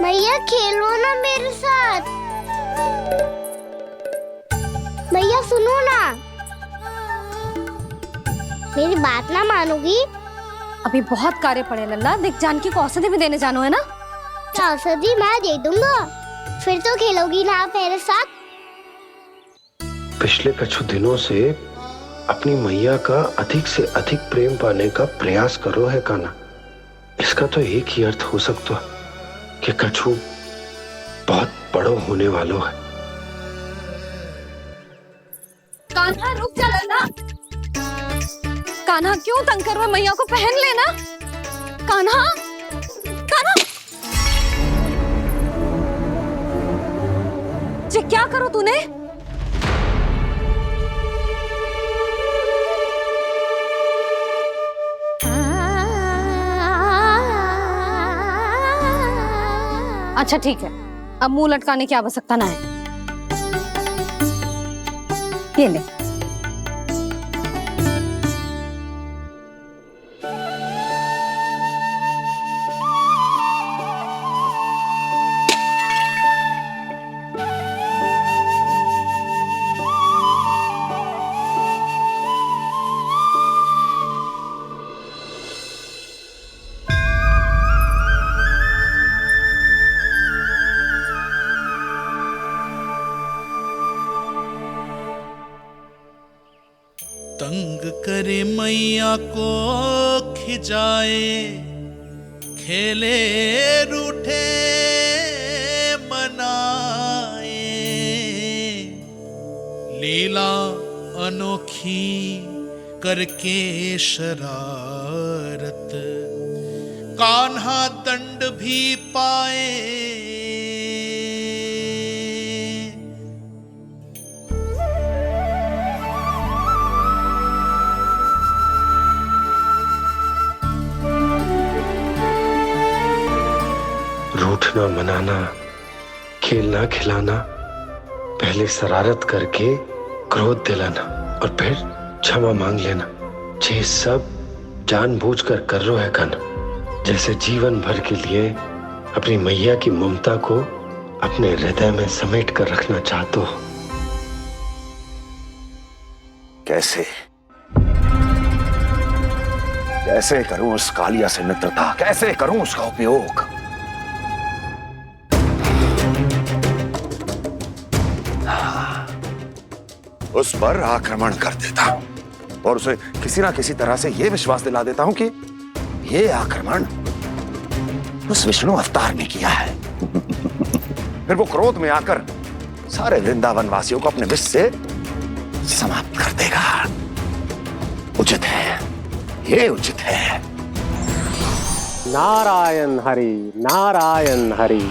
मैया खेलो ना मेरे साथ। मैया सुनो ना, मेरी बात ना मानोगी? अभी बहुत कार्य पड़े लल्ला, देख जानकी को औषधि भी देने जानो है ना। औषधि मैं दे दूंगा, फिर तो खेलोगी ना मेरे साथ। पिछले कुछ दिनों से अपनी मैया का अधिक से अधिक प्रेम पाने का प्रयास करो है कान्हा। इसका तो एक ही अर्थ हो सकता कि कछु बहुत बड़ो होने वालों है। कान्हा रुक जा लल्ला। कान्हा क्यों तंग कर रहा है? मैया को पहन लेना। कान्हा, कान्हा, ये क्या करो तूने? अच्छा ठीक है, अब मुंह लटकाने की आवश्यकता ना है। ये ले। तंग करे मैया को खिजाए, खेले रूठे मनाए, लीला अनोखी करके शरारत, कान्हा दंड भी पाए। रूठना मनाना, खेलना खिलाना, पहले शरारत करके क्रोध दिलाना और फिर क्षमा मांग लेना, ये सब जानबूझकर कर रहे है कान्हा। जैसे जीवन भर के लिए अपनी मैया की ममता को अपने हृदय में समेट कर रखना चाहते हो। कैसे कैसे करूं उस कालिया से मित्रता, कैसे करूं उसका उपयोग? उस पर आक्रमण कर देता हूं और उसे किसी ना किसी तरह से यह विश्वास दिला देता हूं कि यह आक्रमण उस विष्णु अवतार ने किया है। फिर वो क्रोध में आकर सारे वृंदावन वासियों को अपने विष से समाप्त कर देगा। उचित है, ये उचित है। नारायण हरि, नारायण हरि।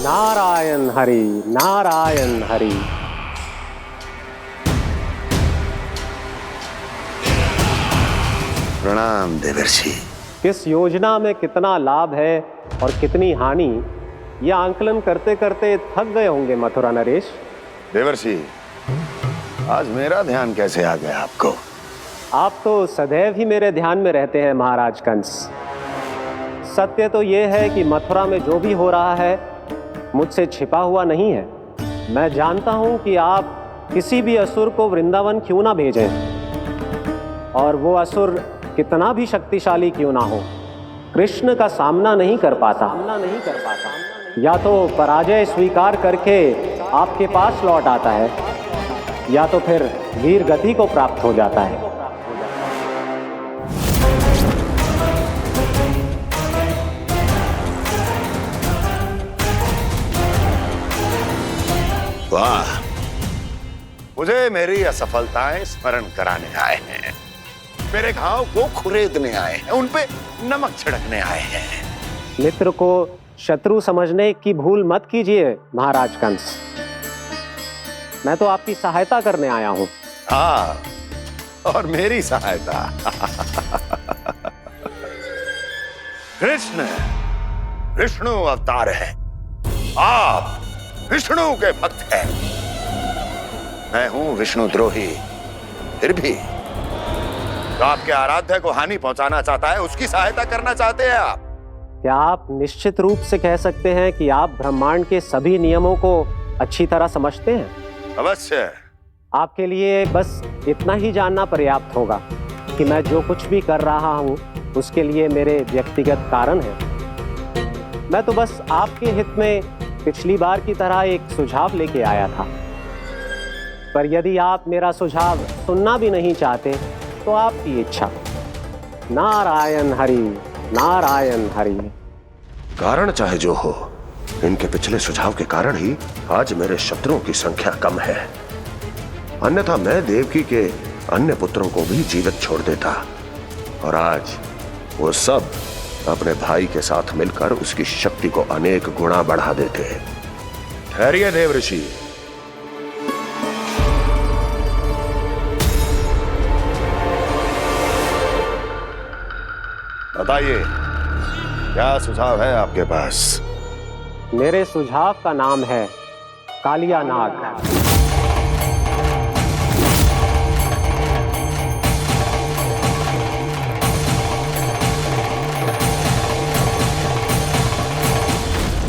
नारायण हरि, नारायण हरि। प्रणाम देवर्षि। किस योजना में कितना लाभ है और कितनी हानि, यह आंकलन करते करते थक गए होंगे मथुरा नरेश। देवर्षि, आज मेरा ध्यान कैसे आ गया आपको? आप तो सदैव ही मेरे ध्यान में रहते हैं महाराज कंस। सत्य तो यह है कि मथुरा में जो भी हो रहा है मुझसे छिपा हुआ नहीं है। मैं जानता हूं कि आप किसी भी असुर को वृंदावन क्यों ना भेजें, और वो असुर कितना भी शक्तिशाली क्यों ना हो, कृष्ण का सामना नहीं कर पाता। या तो पराजय स्वीकार करके आपके पास लौट आता है, या तो फिर वीर गति को प्राप्त हो जाता है। वाह, मुझे मेरी असफलताएं स्मरण कराने आए हैं, मेरे घाव को खुरेदने आए हैं, उन पे नमक छिड़कने आए हैं। मित्र को शत्रु समझने की भूल मत कीजिए महाराज कंस। मैं तो आपकी सहायता करने आया हूं। हाँ, और मेरी सहायता। कृष्ण विष्णु अवतार है, आप विष्णु के भक्त हैं। मैं हूं विष्णु द्रोही, फिर भी तो आपके आराध्य को हानि पहुंचाना चाहता है, उसकी सहायता करना चाहते हैं आप। क्या आप निश्चित रूप से कह सकते हैं कि आप ब्रह्मांड के सभी नियमों को अच्छी तरह समझते हैं? अवश्य। आपके लिए बस इतना ही जानना पर्याप्त होगा कि मैं जो कुछ भी कर रहा हूं उसके लिए मेरे व्यक्तिगत कारण हैं। मैं तो बस आपके हित में पिछली बार की तरह एक सुझाव लेके आया था, पर यदि आप मेरा सुझाव सुनना भी नहीं चाहते तो आपकी इच्छा। नारायण हरि, नारायण हरि। कारण चाहे जो हो, इनके पिछले सुझाव के कारण ही आज मेरे शत्रुओं की संख्या कम है। अन्यथा मैं देवकी के अन्य पुत्रों को भी जीवित छोड़ देता, और आज वो सब अपने भाई के साथ मिलकर उसकी शक्ति को अनेक गुणा बढ़ा देते। ठहरिए देवऋषि। बताइए, क्या सुझाव है आपके पास? मेरे सुझाव का नाम है कालिया नाग।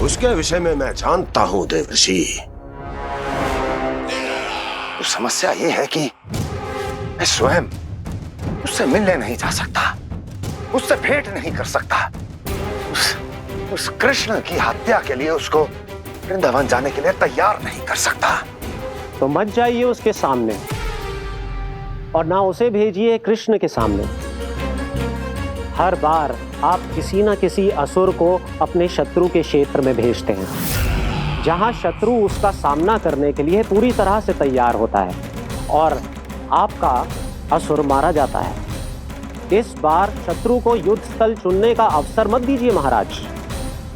उसके विषय में मैं जानता हूं देवऋषि। तो समस्या ये है कि मैं स्वयं उससे मिलने नहीं जा सकता, उससे भेंट नहीं कर सकता। उस कृष्ण की हत्या के लिए उसको वृंदावन जाने के लिए तैयार नहीं कर सकता। तो मत जाइए उसके सामने और ना उसे भेजिए कृष्ण के सामने। हर बार आप किसी न किसी असुर को अपने शत्रु के क्षेत्र में भेजते हैं, जहां शत्रु उसका सामना करने के लिए पूरी तरह से तैयार होता है और आपका असुर मारा जाता है। इस बार शत्रु को युद्ध स्थल चुनने का अवसर मत दीजिए महाराज।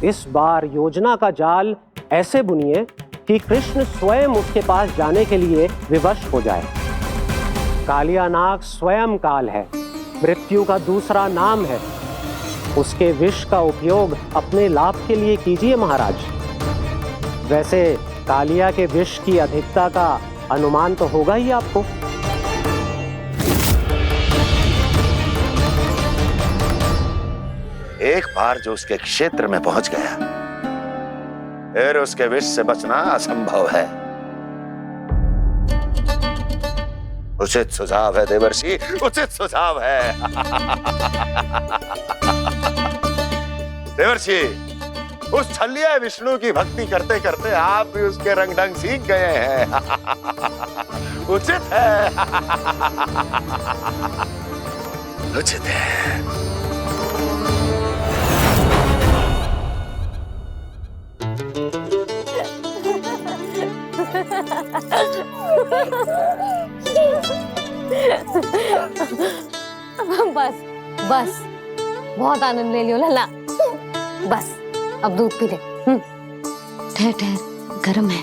इस बार योजना का जाल ऐसे बुनिए कि कृष्ण स्वयं उसके पास जाने के लिए विवश हो जाए। कालिया नाग स्वयं काल है, मृत्यु का दूसरा नाम है। उसके विष का उपयोग अपने लाभ के लिए कीजिए महाराज। वैसे कालिया के विष की अधिकता का अनुमान तो होगा ही आपको। एक बार जो उसके क्षेत्र में पहुंच गया, फिर उसके विष से बचना असंभव है। उचित सुझाव है देवर्षि, उचित सुझाव है। देवर्षि, उस छलिया विष्णु की भक्ति करते करते आप भी उसके रंग ढंग सीख गए हैं। उचित है। उचित है। बस बस बहुत आनंद ले लियो लल्ला। बस अब दूध पी ले। ठहर ठहर, गर्म है।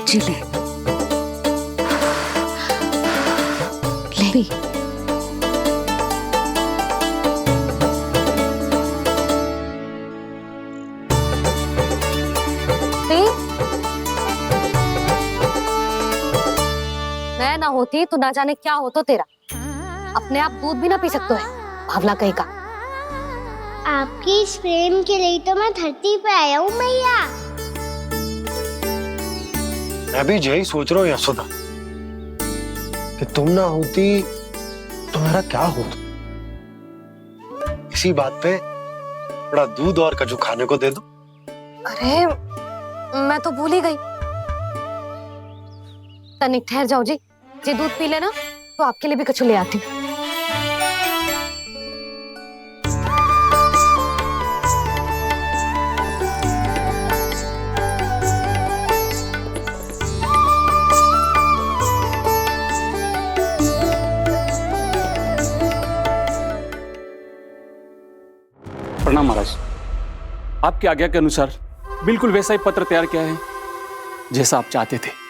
जी ले ले। मैं ना होती तो ना जाने क्या हो तो तेरा। अपने आप दूध भी ना पी सकते है, भावला कहीं का। आपकी इस प्रेम के लिए तो मैं धरती पे आया हूँ मैया। मैं भी यही सोच रहा हूँ यशोदा कि तुम ना होती तो मेरा क्या होता। इसी बात पे थोड़ा दूध और कजू खाने को दे दो। अरे मैं तो भूल ही गई। तनिक ठहर जाओ जी दूध पी लेना तो आपके लिए भी कछु ले आती हूँ। प्रणाम महाराज। आपकी आज्ञा के अनुसार बिल्कुल वैसा ही पत्र तैयार किया है जैसा आप चाहते थे।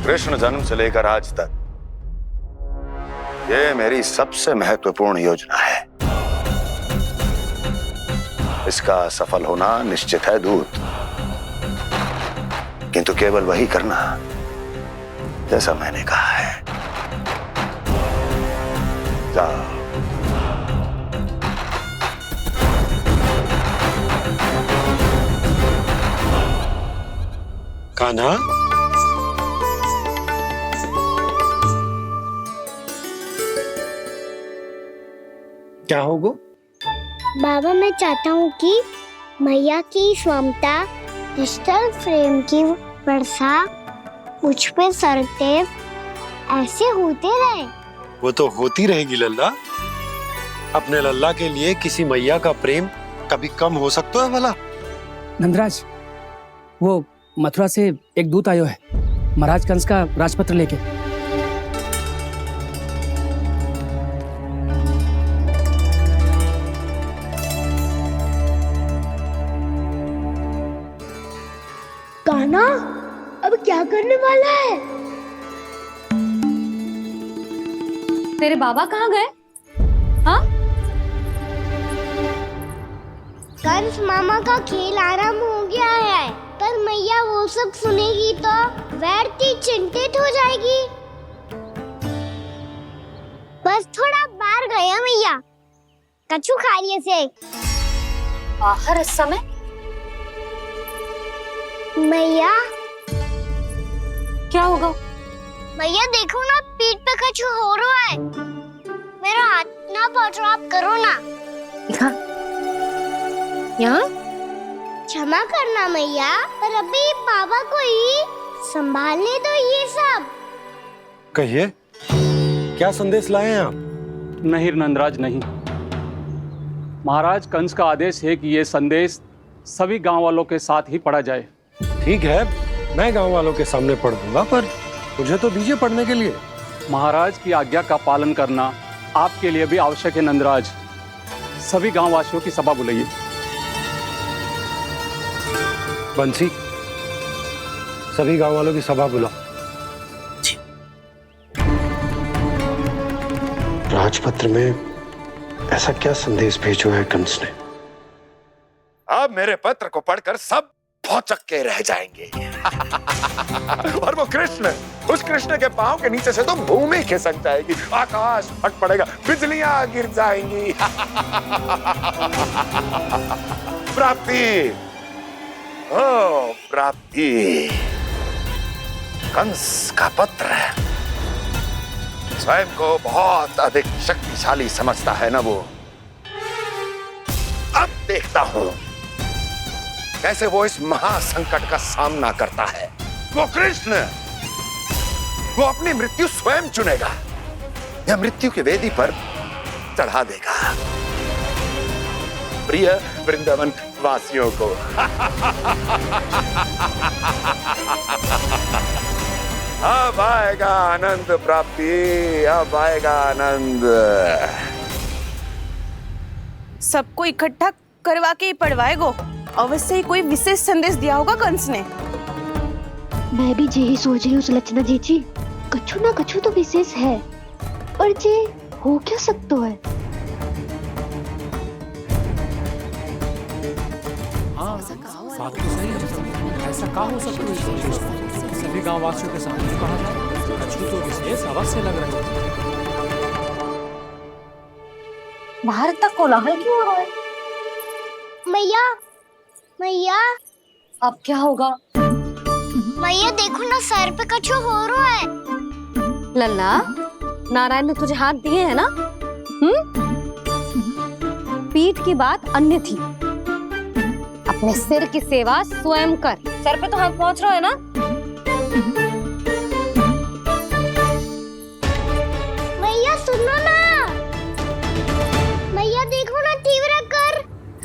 कृष्ण जन्म से लेकर आज तक ये मेरी सबसे महत्वपूर्ण योजना है। इसका सफल होना निश्चित है दूत, किंतु केवल वही करना जैसा मैंने कहा है। जाओ। कान्हा, क्या होगा? बाबा, मैं चाहता हूँ कि मैया की स्वमता क्रिस्टल फ्रेम की वर्षा मुझ पे सरते ऐसे होते रहे। वो तो होती रहेगी लल्ला। अपने लल्ला के लिए किसी मैया का प्रेम कभी कम हो सकता है भला? नंदराज, वो मथुरा से एक दूत आयो है महाराज कंस का राजपत्र लेके। कान्हा, अब क्या करने वाला है? तेरे बाबा कहाँ गए? हाँ? कंस मामा का खेल आरंभ हो गया है, पर मैया वो सब सुनेगी तो व्यर्थ चिंतित हो जाएगी। बस थोड़ा बाहर गया मैया, कछु खा लिए से। बाहर इस समय? मैया, क्या होगा? मैया देखो ना, पीठ पे कछु हो रहा है। मेरा हाथ ना पकड़ो, आप करो ना। यहाँ? क्षमा करना मैया, पर अभी बाबा को ही संभालने दो ये सब। कहिए, क्या संदेश लाए हैं आप? नहीं नंदराज, नहीं। महाराज कंस का आदेश है कि ये संदेश सभी गांव वालों के साथ ही पढ़ा जाए। ठीक है, मैं गांव वालों के सामने पढ़ दूंगा, पर मुझे तो दीजिए पढ़ने के लिए। महाराज की आज्ञा का पालन करना आपके लिए भी आवश्यक है नंदराज। सभी गांव वासियों की सभा बुलाइए। बंसी, सभी गांव वालों की सभा बुलाओ। राजपत्र में ऐसा क्या संदेश भेजो है कंस ने? अब मेरे पत्र को पढ़कर सब भौचक के रह जाएंगे। और वो कृष्ण, उस कृष्ण के पांव के नीचे से तो भूमि खिसक जाएगी, आकाश फट पड़ेगा, बिजलियां गिर जाएंगी। प्राप्ति, ओ प्राप्ति, कंस का पत्र। स्वयं को बहुत अधिक शक्तिशाली समझता है ना वो। अब देखता हूं कैसे वो इस महासंकट का सामना करता है। वो कृष्ण, वो अपनी मृत्यु स्वयं चुनेगा या मृत्यु की वेदी पर चढ़ा देगा प्रिय वृंदावन वासियों को। अब आएगा आनंद प्राप्ति, अब आएगा आनंद। सबको इकट्ठा करवा के ही पढ़वाएगो। अवश्य ही कोई विशेष संदेश दिया होगा कंस ने। मैं भी यही सोच रही हूँ सुलक्षणा जीजी, कछु ना कछु तो विशेष है, और जे हो क्या सकता है? हाँ, बात तो सही है। ऐसा क्या हो सकता है? सभी गांव वासियों के सामने कहा जाए, कछु तो विशेष अवश्य लग रहा है। बाहर तक कोलाहल क्यों हो रहा है? मैया, मैया, अब क्या होगा? मैया देखो ना, सर पे कछु हो रहा है। लल्ला, नारायण ने तुझे हाथ दिए हैं ना? पीठ की बात अन्य थी। अपने सिर की सेवा स्वयं कर। सर पे तो हाथ पहुंच रहा है ना? मैया सुनो ना, मैया देखो ना, तीव्र कर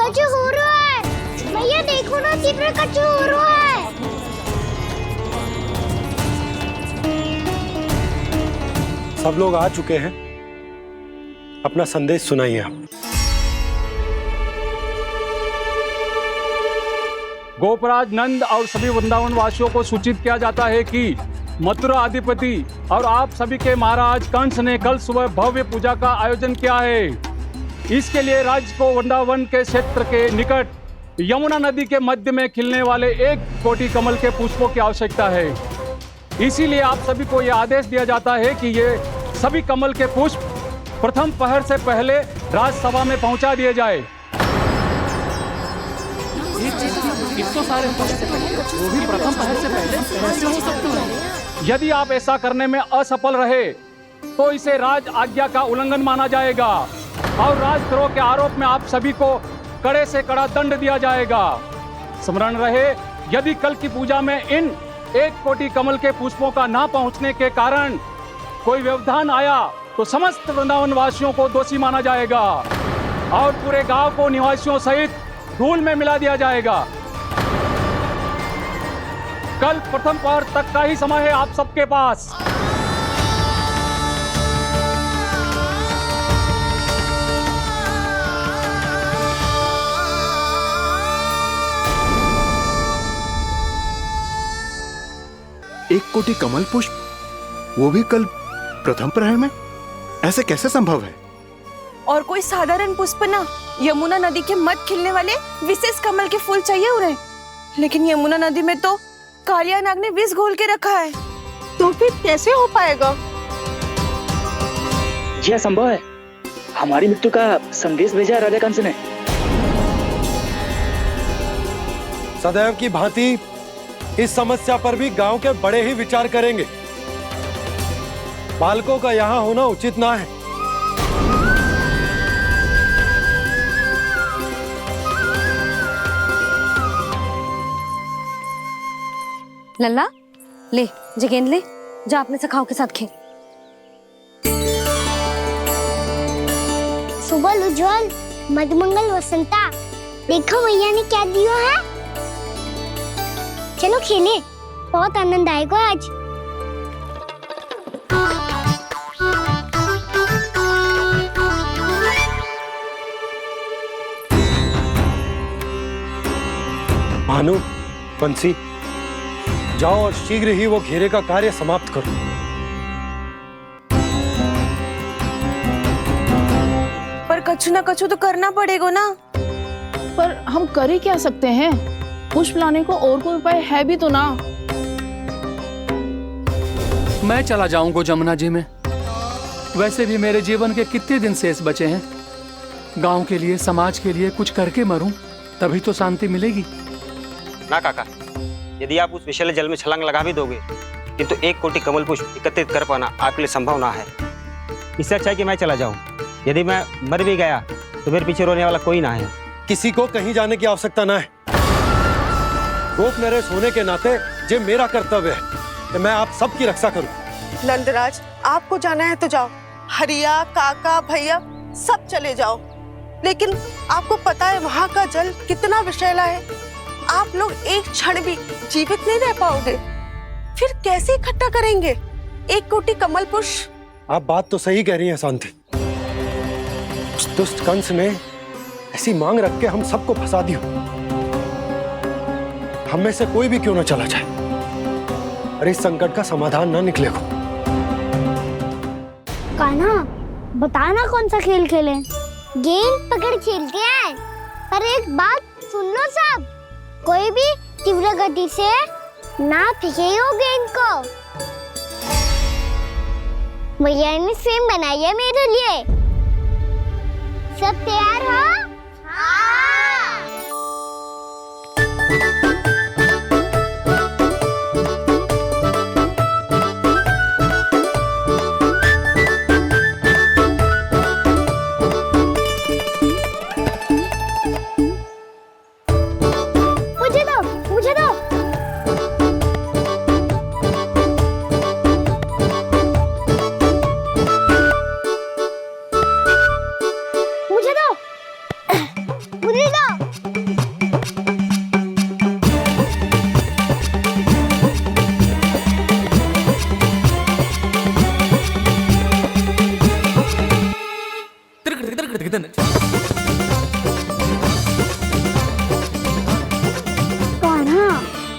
कछु हो रहा है। मैया देखो ना, तीव्र कछु हो रहा है। सब लोग आ चुके हैं, अपना संदेश सुनाइए आप। गोपराज नंद और सभी वृंदावन वासियों को सूचित किया जाता है कि मथुरा अधिपति और आप सभी के महाराज कंस ने कल सुबह भव्य पूजा का आयोजन किया है। इसके लिए राज्य को वृंदावन के क्षेत्र के निकट यमुना नदी के मध्य में खिलने वाले 1 कोटि कमल के पुष्पों की आवश्यकता है। इसीलिए आप सभी को यह आदेश दिया जाता है कि ये सभी कमल के पुष्प प्रथम पहर से पहले राजसभा में पहुंचा दिए जाए। इतने सारे वो भी प्रथम पहर से पहले कैसे हो सकते हैं? यदि आप ऐसा करने में असफल रहे तो इसे राज आज्ञा का उल्लंघन माना जाएगा और राजद्रोह के आरोप में आप सभी को कड़े से कड़ा दंड दिया जाएगा। स्मरण रहे, यदि कल की पूजा में इन 1 कोटि कमल के पुष्पों का ना पहुंचने के कारण कोई व्यवधान आया तो समस्त वृंदावन वासियों को दोषी माना जाएगा और पूरे गांव को निवासियों सहित धूल में मिला दिया जाएगा। कल प्रथम पहर तक का ही समय है आप सबके पास। एक कोटि कमल पुष्प, वो भी कल प्रथम प्रहर में? ऐसे कैसे संभव है? और कोई साधारण पुष्प ना, यमुना नदी के मध्य खिलने वाले विशेष कमल के फूल चाहिए उन्हें। लेकिन यमुना नदी में तो कालिया नाग ने विष घोल के रखा है, तो फिर कैसे हो पाएगा? यह संभव है। हमारी मृत्यु का संदेश भेजा राजा कंस ने। सदैव की भांति इस समस्या पर भी गांव के बड़े ही विचार करेंगे। बालकों का यहाँ होना उचित ना है। लल्ला, ले जे गेंद ले, जा अपने सखाओं के साथ खेल। सुबह उज्जवल, मधुमंगल वसंता, देखो भैया ने क्या दिया है। चलो खेलें, बहुत आनंद आएगा आज। भानु, बंसी, जाओ और शीघ्र ही वो घेरे का कार्य समाप्त करो। पर कछु ना कछु तो करना पड़ेगा ना। पर हम कर ही क्या सकते हैं? पुष्प लाने को और कोई उपाय है भी तो ना। मैं चला जाऊंगा जमुना जी में। वैसे भी मेरे जीवन के कितने दिन शेष बचे हैं। गांव के लिए, समाज के लिए कुछ करके मरूं, तभी तो शांति मिलेगी। ना काका, यदि आप उस विषैले जल में छलांग लगा भी दोगे, किंतु 1 कोटि कमल पुष्प एकत्रित कर पाना आपके लिए संभव ना है। इससे अच्छा है कि मैं चला जाऊं। यदि मैं मर भी गया तो मेरे पीछे रोने वाला कोई ना है। किसी को कहीं जाने की आवश्यकता ना है। गोप नरेश होने के नाते ये मेरा कर्तव्य है कि मैं आप सबकी रक्षा करूं। नंदराज, आपको जाना है तो जाओ। हरिया, काका, भैया सब चले जाओ। लेकिन आपको पता है वहाँ का जल कितना विषैला है। आप लोग एक क्षण भी जीवित नहीं रह पाओगे। फिर कैसे इकट्ठा करेंगे 1 कोटि कमल पुष्प? आप बात तो सही कह रही हैं शांति। उस दुष्ट कंस ने ऐसी मांग रख के हम सबको फंसा दिया। हम में से कोई भी क्यों ना चला जाए और इस संकट का समाधान ना निकले को। कान्हा, बताना कौन सा खेल खेलें? गेंद पकड़ खेलते हैं। पर एक बात सुन लो सब, कोई भी तीव्र गति से ना फेंकेगा गेंद को। भैया ने फ्रेम बनाई है मेरे लिए। सब तैयार हो? मुझे दो।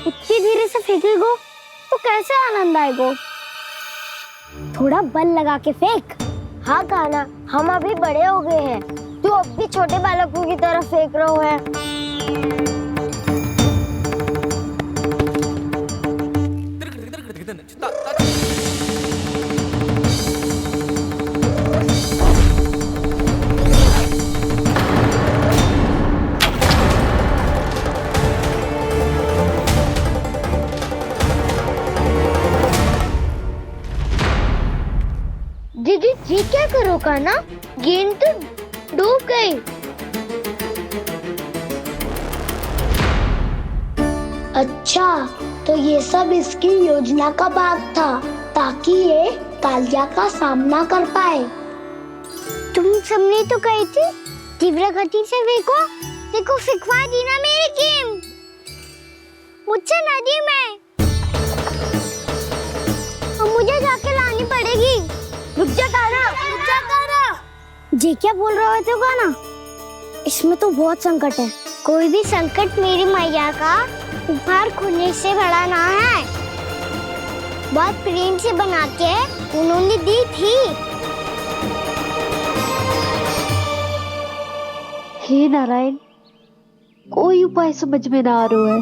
इतनी धीरे से फेंकेगो तो कैसे आनंद आएगो? थोड़ा बल लगा के फेंक। हाँ कान्हा, हम अभी बड़े हो गए हैं, तू अब भी छोटे बालकों की तरह फेंक रहा है। करो कान्हा, गेंद तो डूब गई। अच्छा, तो ये सब इसकी योजना का भाग था ताकि ये कालिया का सामना कर पाए। तुम सबने तो कही थी तीव्र गति से देखो सिखवा दी ना मेरी गेम मुझसे नदी में। अब मुझे जाके लानी पड़ेगी। रुक जा कान्हा। जी क्या बोल रहे थे कान्हा? इसमें तो बहुत संकट है। कोई भी संकट मेरी मैया का उपहार खोने से बड़ा ना है। बहुत प्रेम से बना के उन्होंने दी थी। हे नारायण, कोई उपाय समझ में ना आ रहा है।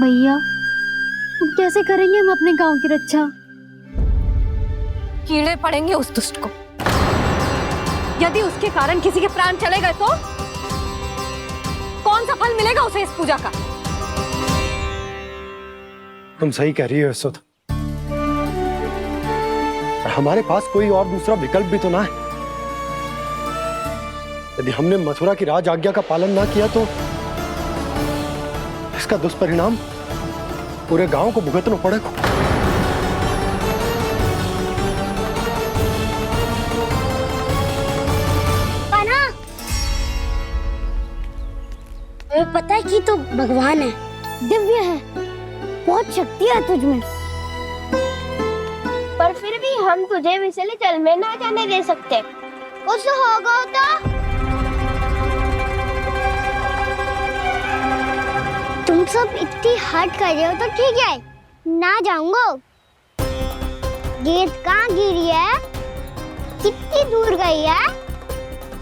भैया, अब कैसे करेंगे हम अपने गांव की रक्षा? कीड़े पड़ेंगे उस दुष्ट को। यदि उसके कारण किसी के प्राण चले गए तो कौन सा फल मिलेगा उसे इस पूजा का? तुम सही कह रही हो यशोदा। हमारे पास कोई और दूसरा विकल्प भी तो ना है। यदि हमने मथुरा की राज आज्ञा का पालन ना किया तो इसका दुष्परिणाम पूरे गांव को भुगतना पड़ेगा। कान्हा, तुम्हें पता है कि तो भगवान है, दिव्य है, बहुत शक्ति है तुझमें। पर फिर भी हम तुझे विषैले जल में ना जाने दे सकते। कुछ होगा तो तुम सब इतनी हट कर रहे हो तो ठीक है, ना जाऊंगा। गेंद कहाँ गिरी है, कितनी दूर गई है,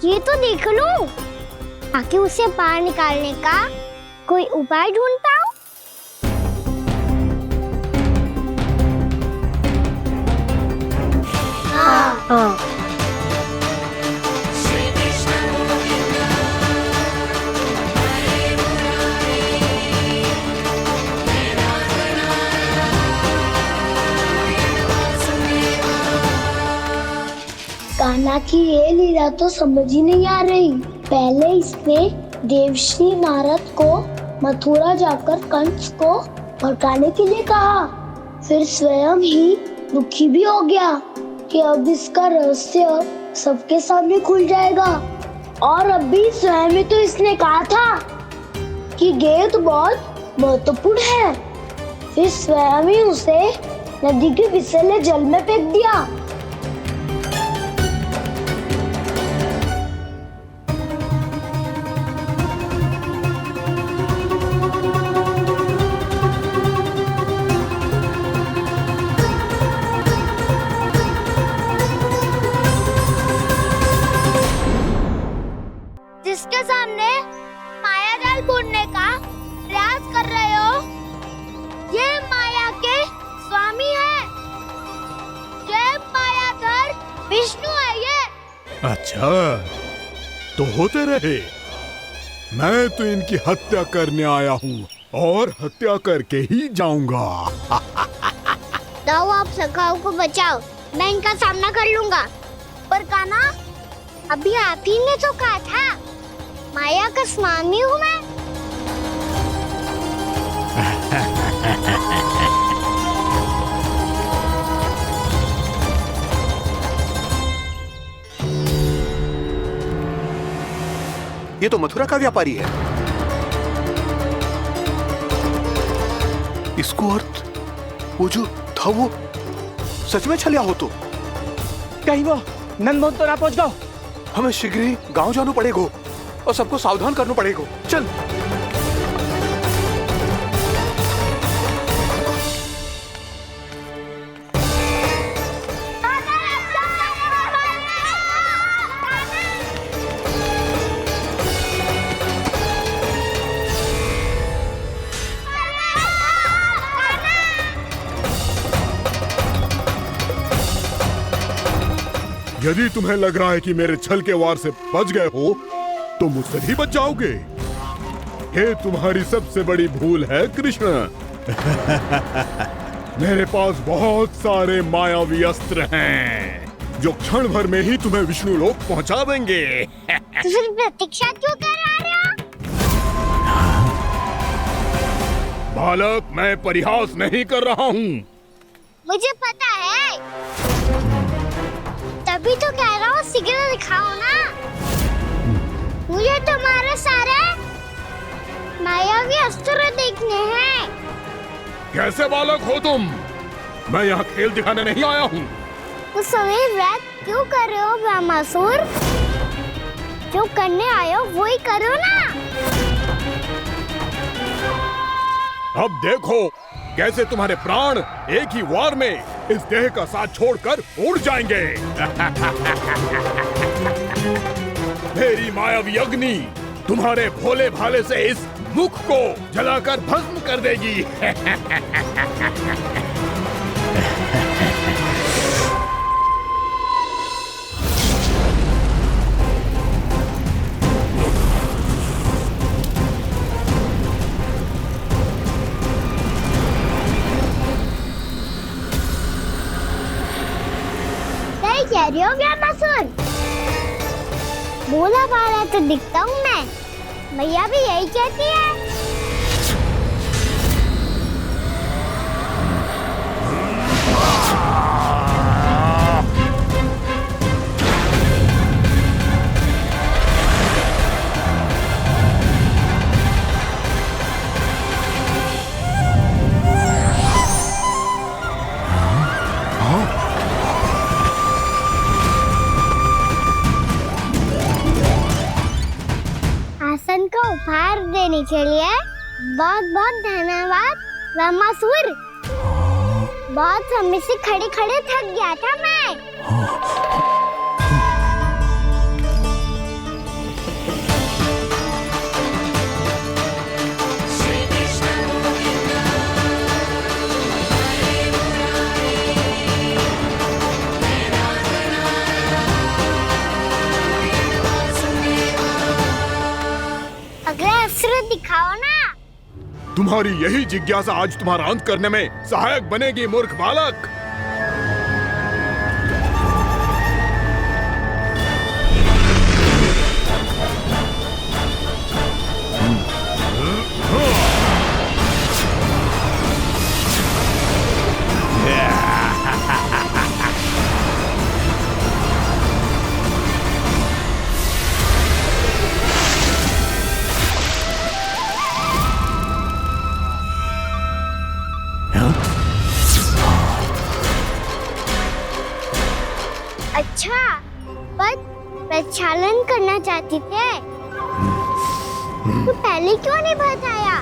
ये तो देख लूं, ताकि उसे बाहर निकालने का कोई उपाय ढूंढ पाऊं। हाँ। कान्हा की ये लीला तो समझ ही नहीं आ रही। पहले इसने देवश्री नारद को मथुरा जाकर कंस को भड़काने के लिए कहा, फिर स्वयं ही दुखी भी हो गया कि अब इसका रहस्य सबके सामने खुल जाएगा। और अभी स्वयं ही तो इसने कहा था कि गेंद बहुत महत्वपूर्ण है, फिर स्वयं ही उसे नदी के विषैले जल में फेंक दिया। जिसके सामने माया जाल बुनने का प्रयास कर रहे हो, ये माया के स्वामी है, ये मायाधर विष्णु है ये। अच्छा, तो होते रहे। मैं तो इनकी हत्या करने आया हूँ और हत्या करके ही जाऊंगा। जाओ आप सखाओं को बचाओ, मैं इनका सामना कर लूंगा। पर कान्हा, अभी आप ही ने तो कहा था माया का स्वामी हूँ मैं। ये तो मथुरा का व्यापारी है। इसको अर्थ वो जो था वो सच में छलिया हो तो कहीं वो नंदमोहन तो ना पहुंच गया। हमें शीघ्र ही गांव जाना पड़ेगा और सबको सावधान करना पड़ेगा। चल। यदि तुम्हें लग रहा है कि मेरे छल के वार से बच गए हो तो मुझसे भी बच जाओगे। ये तुम्हारी सबसे बड़ी भूल है कृष्ण। मेरे पास बहुत सारे मायावी अस्त्र हैं जो क्षण भर में ही तुम्हें विष्णु लोक पहुंचा देंगे। तो फिर प्रतीक्षा क्यों करा रहे हो? बालक, मैं परिहास नहीं कर रहा हूँ। मुझे पता है, तभी तो कह रहा हूँ शीघ्र दिखाओ ना। मुझे तुम्हारे सारे मायावी अस्त्र देखने हैं। कैसे बालक हो तुम? मैं यहाँ खेल दिखाने नहीं आया हूँ। उस समय व्रत क्यों कर रहे हो ब्रह्मासुर? जो करने आए हो वो ही करो ना। अब देखो कैसे तुम्हारे प्राण एक ही वार में इस देह का साथ छोड़कर उड़ जाएंगे। मेरी मायावी अग्नि तुम्हारे भोले भाले से इस मुख को जलाकर भस्म कर देगी। सही कह रही हो ब्रह्मासुर। भोला भाला तो दिखता हूँ मैं, मैया भी यही कहती है। आसन को उपहार देने के लिए बहुत बहुत धन्यवाद ब्रह्मासुर। बहुत समय से खड़े खड़े थक गया था मैं। अगला अस्त्र दिखाओ ना। तुम्हारी यही जिज्ञासा आज तुम्हारा अंत करने में सहायक बनेगी मूर्ख बालक। अच्छा, पर प्रक्षालन करना चाहती थे तो पहले क्यों नहीं बताया?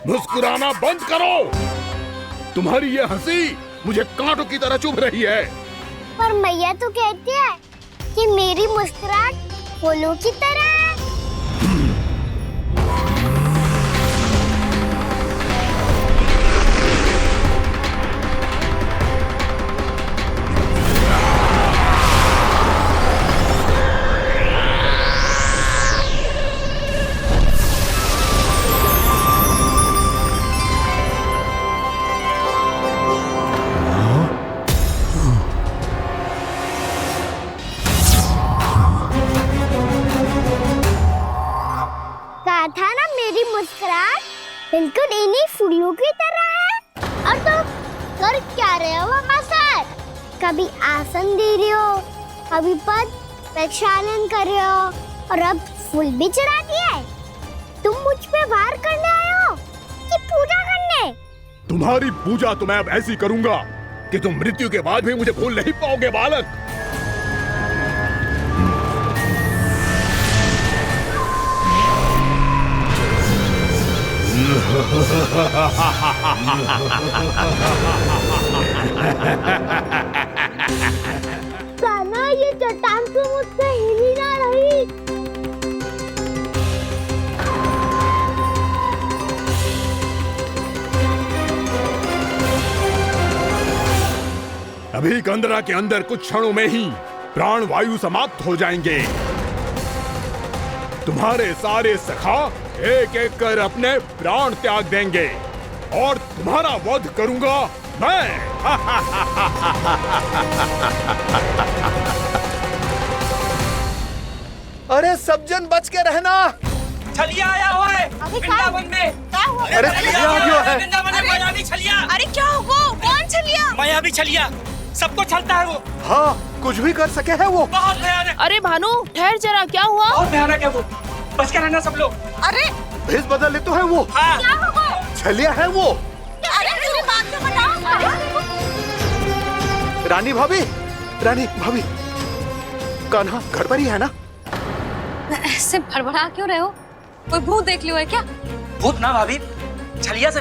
मुस्कुराना बंद करो। तुम्हारी ये हंसी मुझे कांटों की तरह चुभ रही है। पर मैया तो कहती है कि मेरी मुस्कुराहट फूलों की तरह है। था ना मेरी मुस्कुराहट बिल्कुल इन्हीं फूलों की तरह है। और तो कर क्या रहे हो ब्रह्मासुर? कभी आसन दे रहे हो, कभी पद प्रक्षालन कर रहे हो और अब फूल भी चढ़ा दिए। तुम मुझ पे वार करने आए हो कि पूजा करने? तुम्हारी पूजा तो मैं अब ऐसी करूंगा कि तुम मृत्यु के बाद भी मुझे भूल नहीं पाओगे बालक। कान्हा, ये चट्टान तो मुझसे हिल ही ना रही। अभी कंदरा के अंदर कुछ क्षणों में ही प्राण वायु समाप्त हो जाएंगे। तुम्हारे सारे सखा एक एक कर अपने प्राण त्याग देंगे और तुम्हारा वध करूंगा अरे सब जन बच के रहना। छलिया आया हुआ है वृंदावन में। अरे छलिया आ गया है। वृंदावन में मायावी छलिया। अरे क्या हुआ? कौन छलिया? मायावी छलिया, सबको छलता है वो। हाँ, कुछ भी कर सके है वो। बहुत भयानक। अरे भानु ठहर जरा, क्या हुआ? बहुत भयानक है वो, बच के रहना सब लोग। अरे भेष बदल ले तो है वो। हाँ। क्या हुआ? छलिया है वो। अरे मेरी बात तो बताओ। रानी भाभी, रानी भाभी, कान्हा घर पर ही है ना? ऐसे भड़बड़ा क्यों रहे हो? कोई भूत देख लियो है क्या? भूत ना भाभी, छलिया से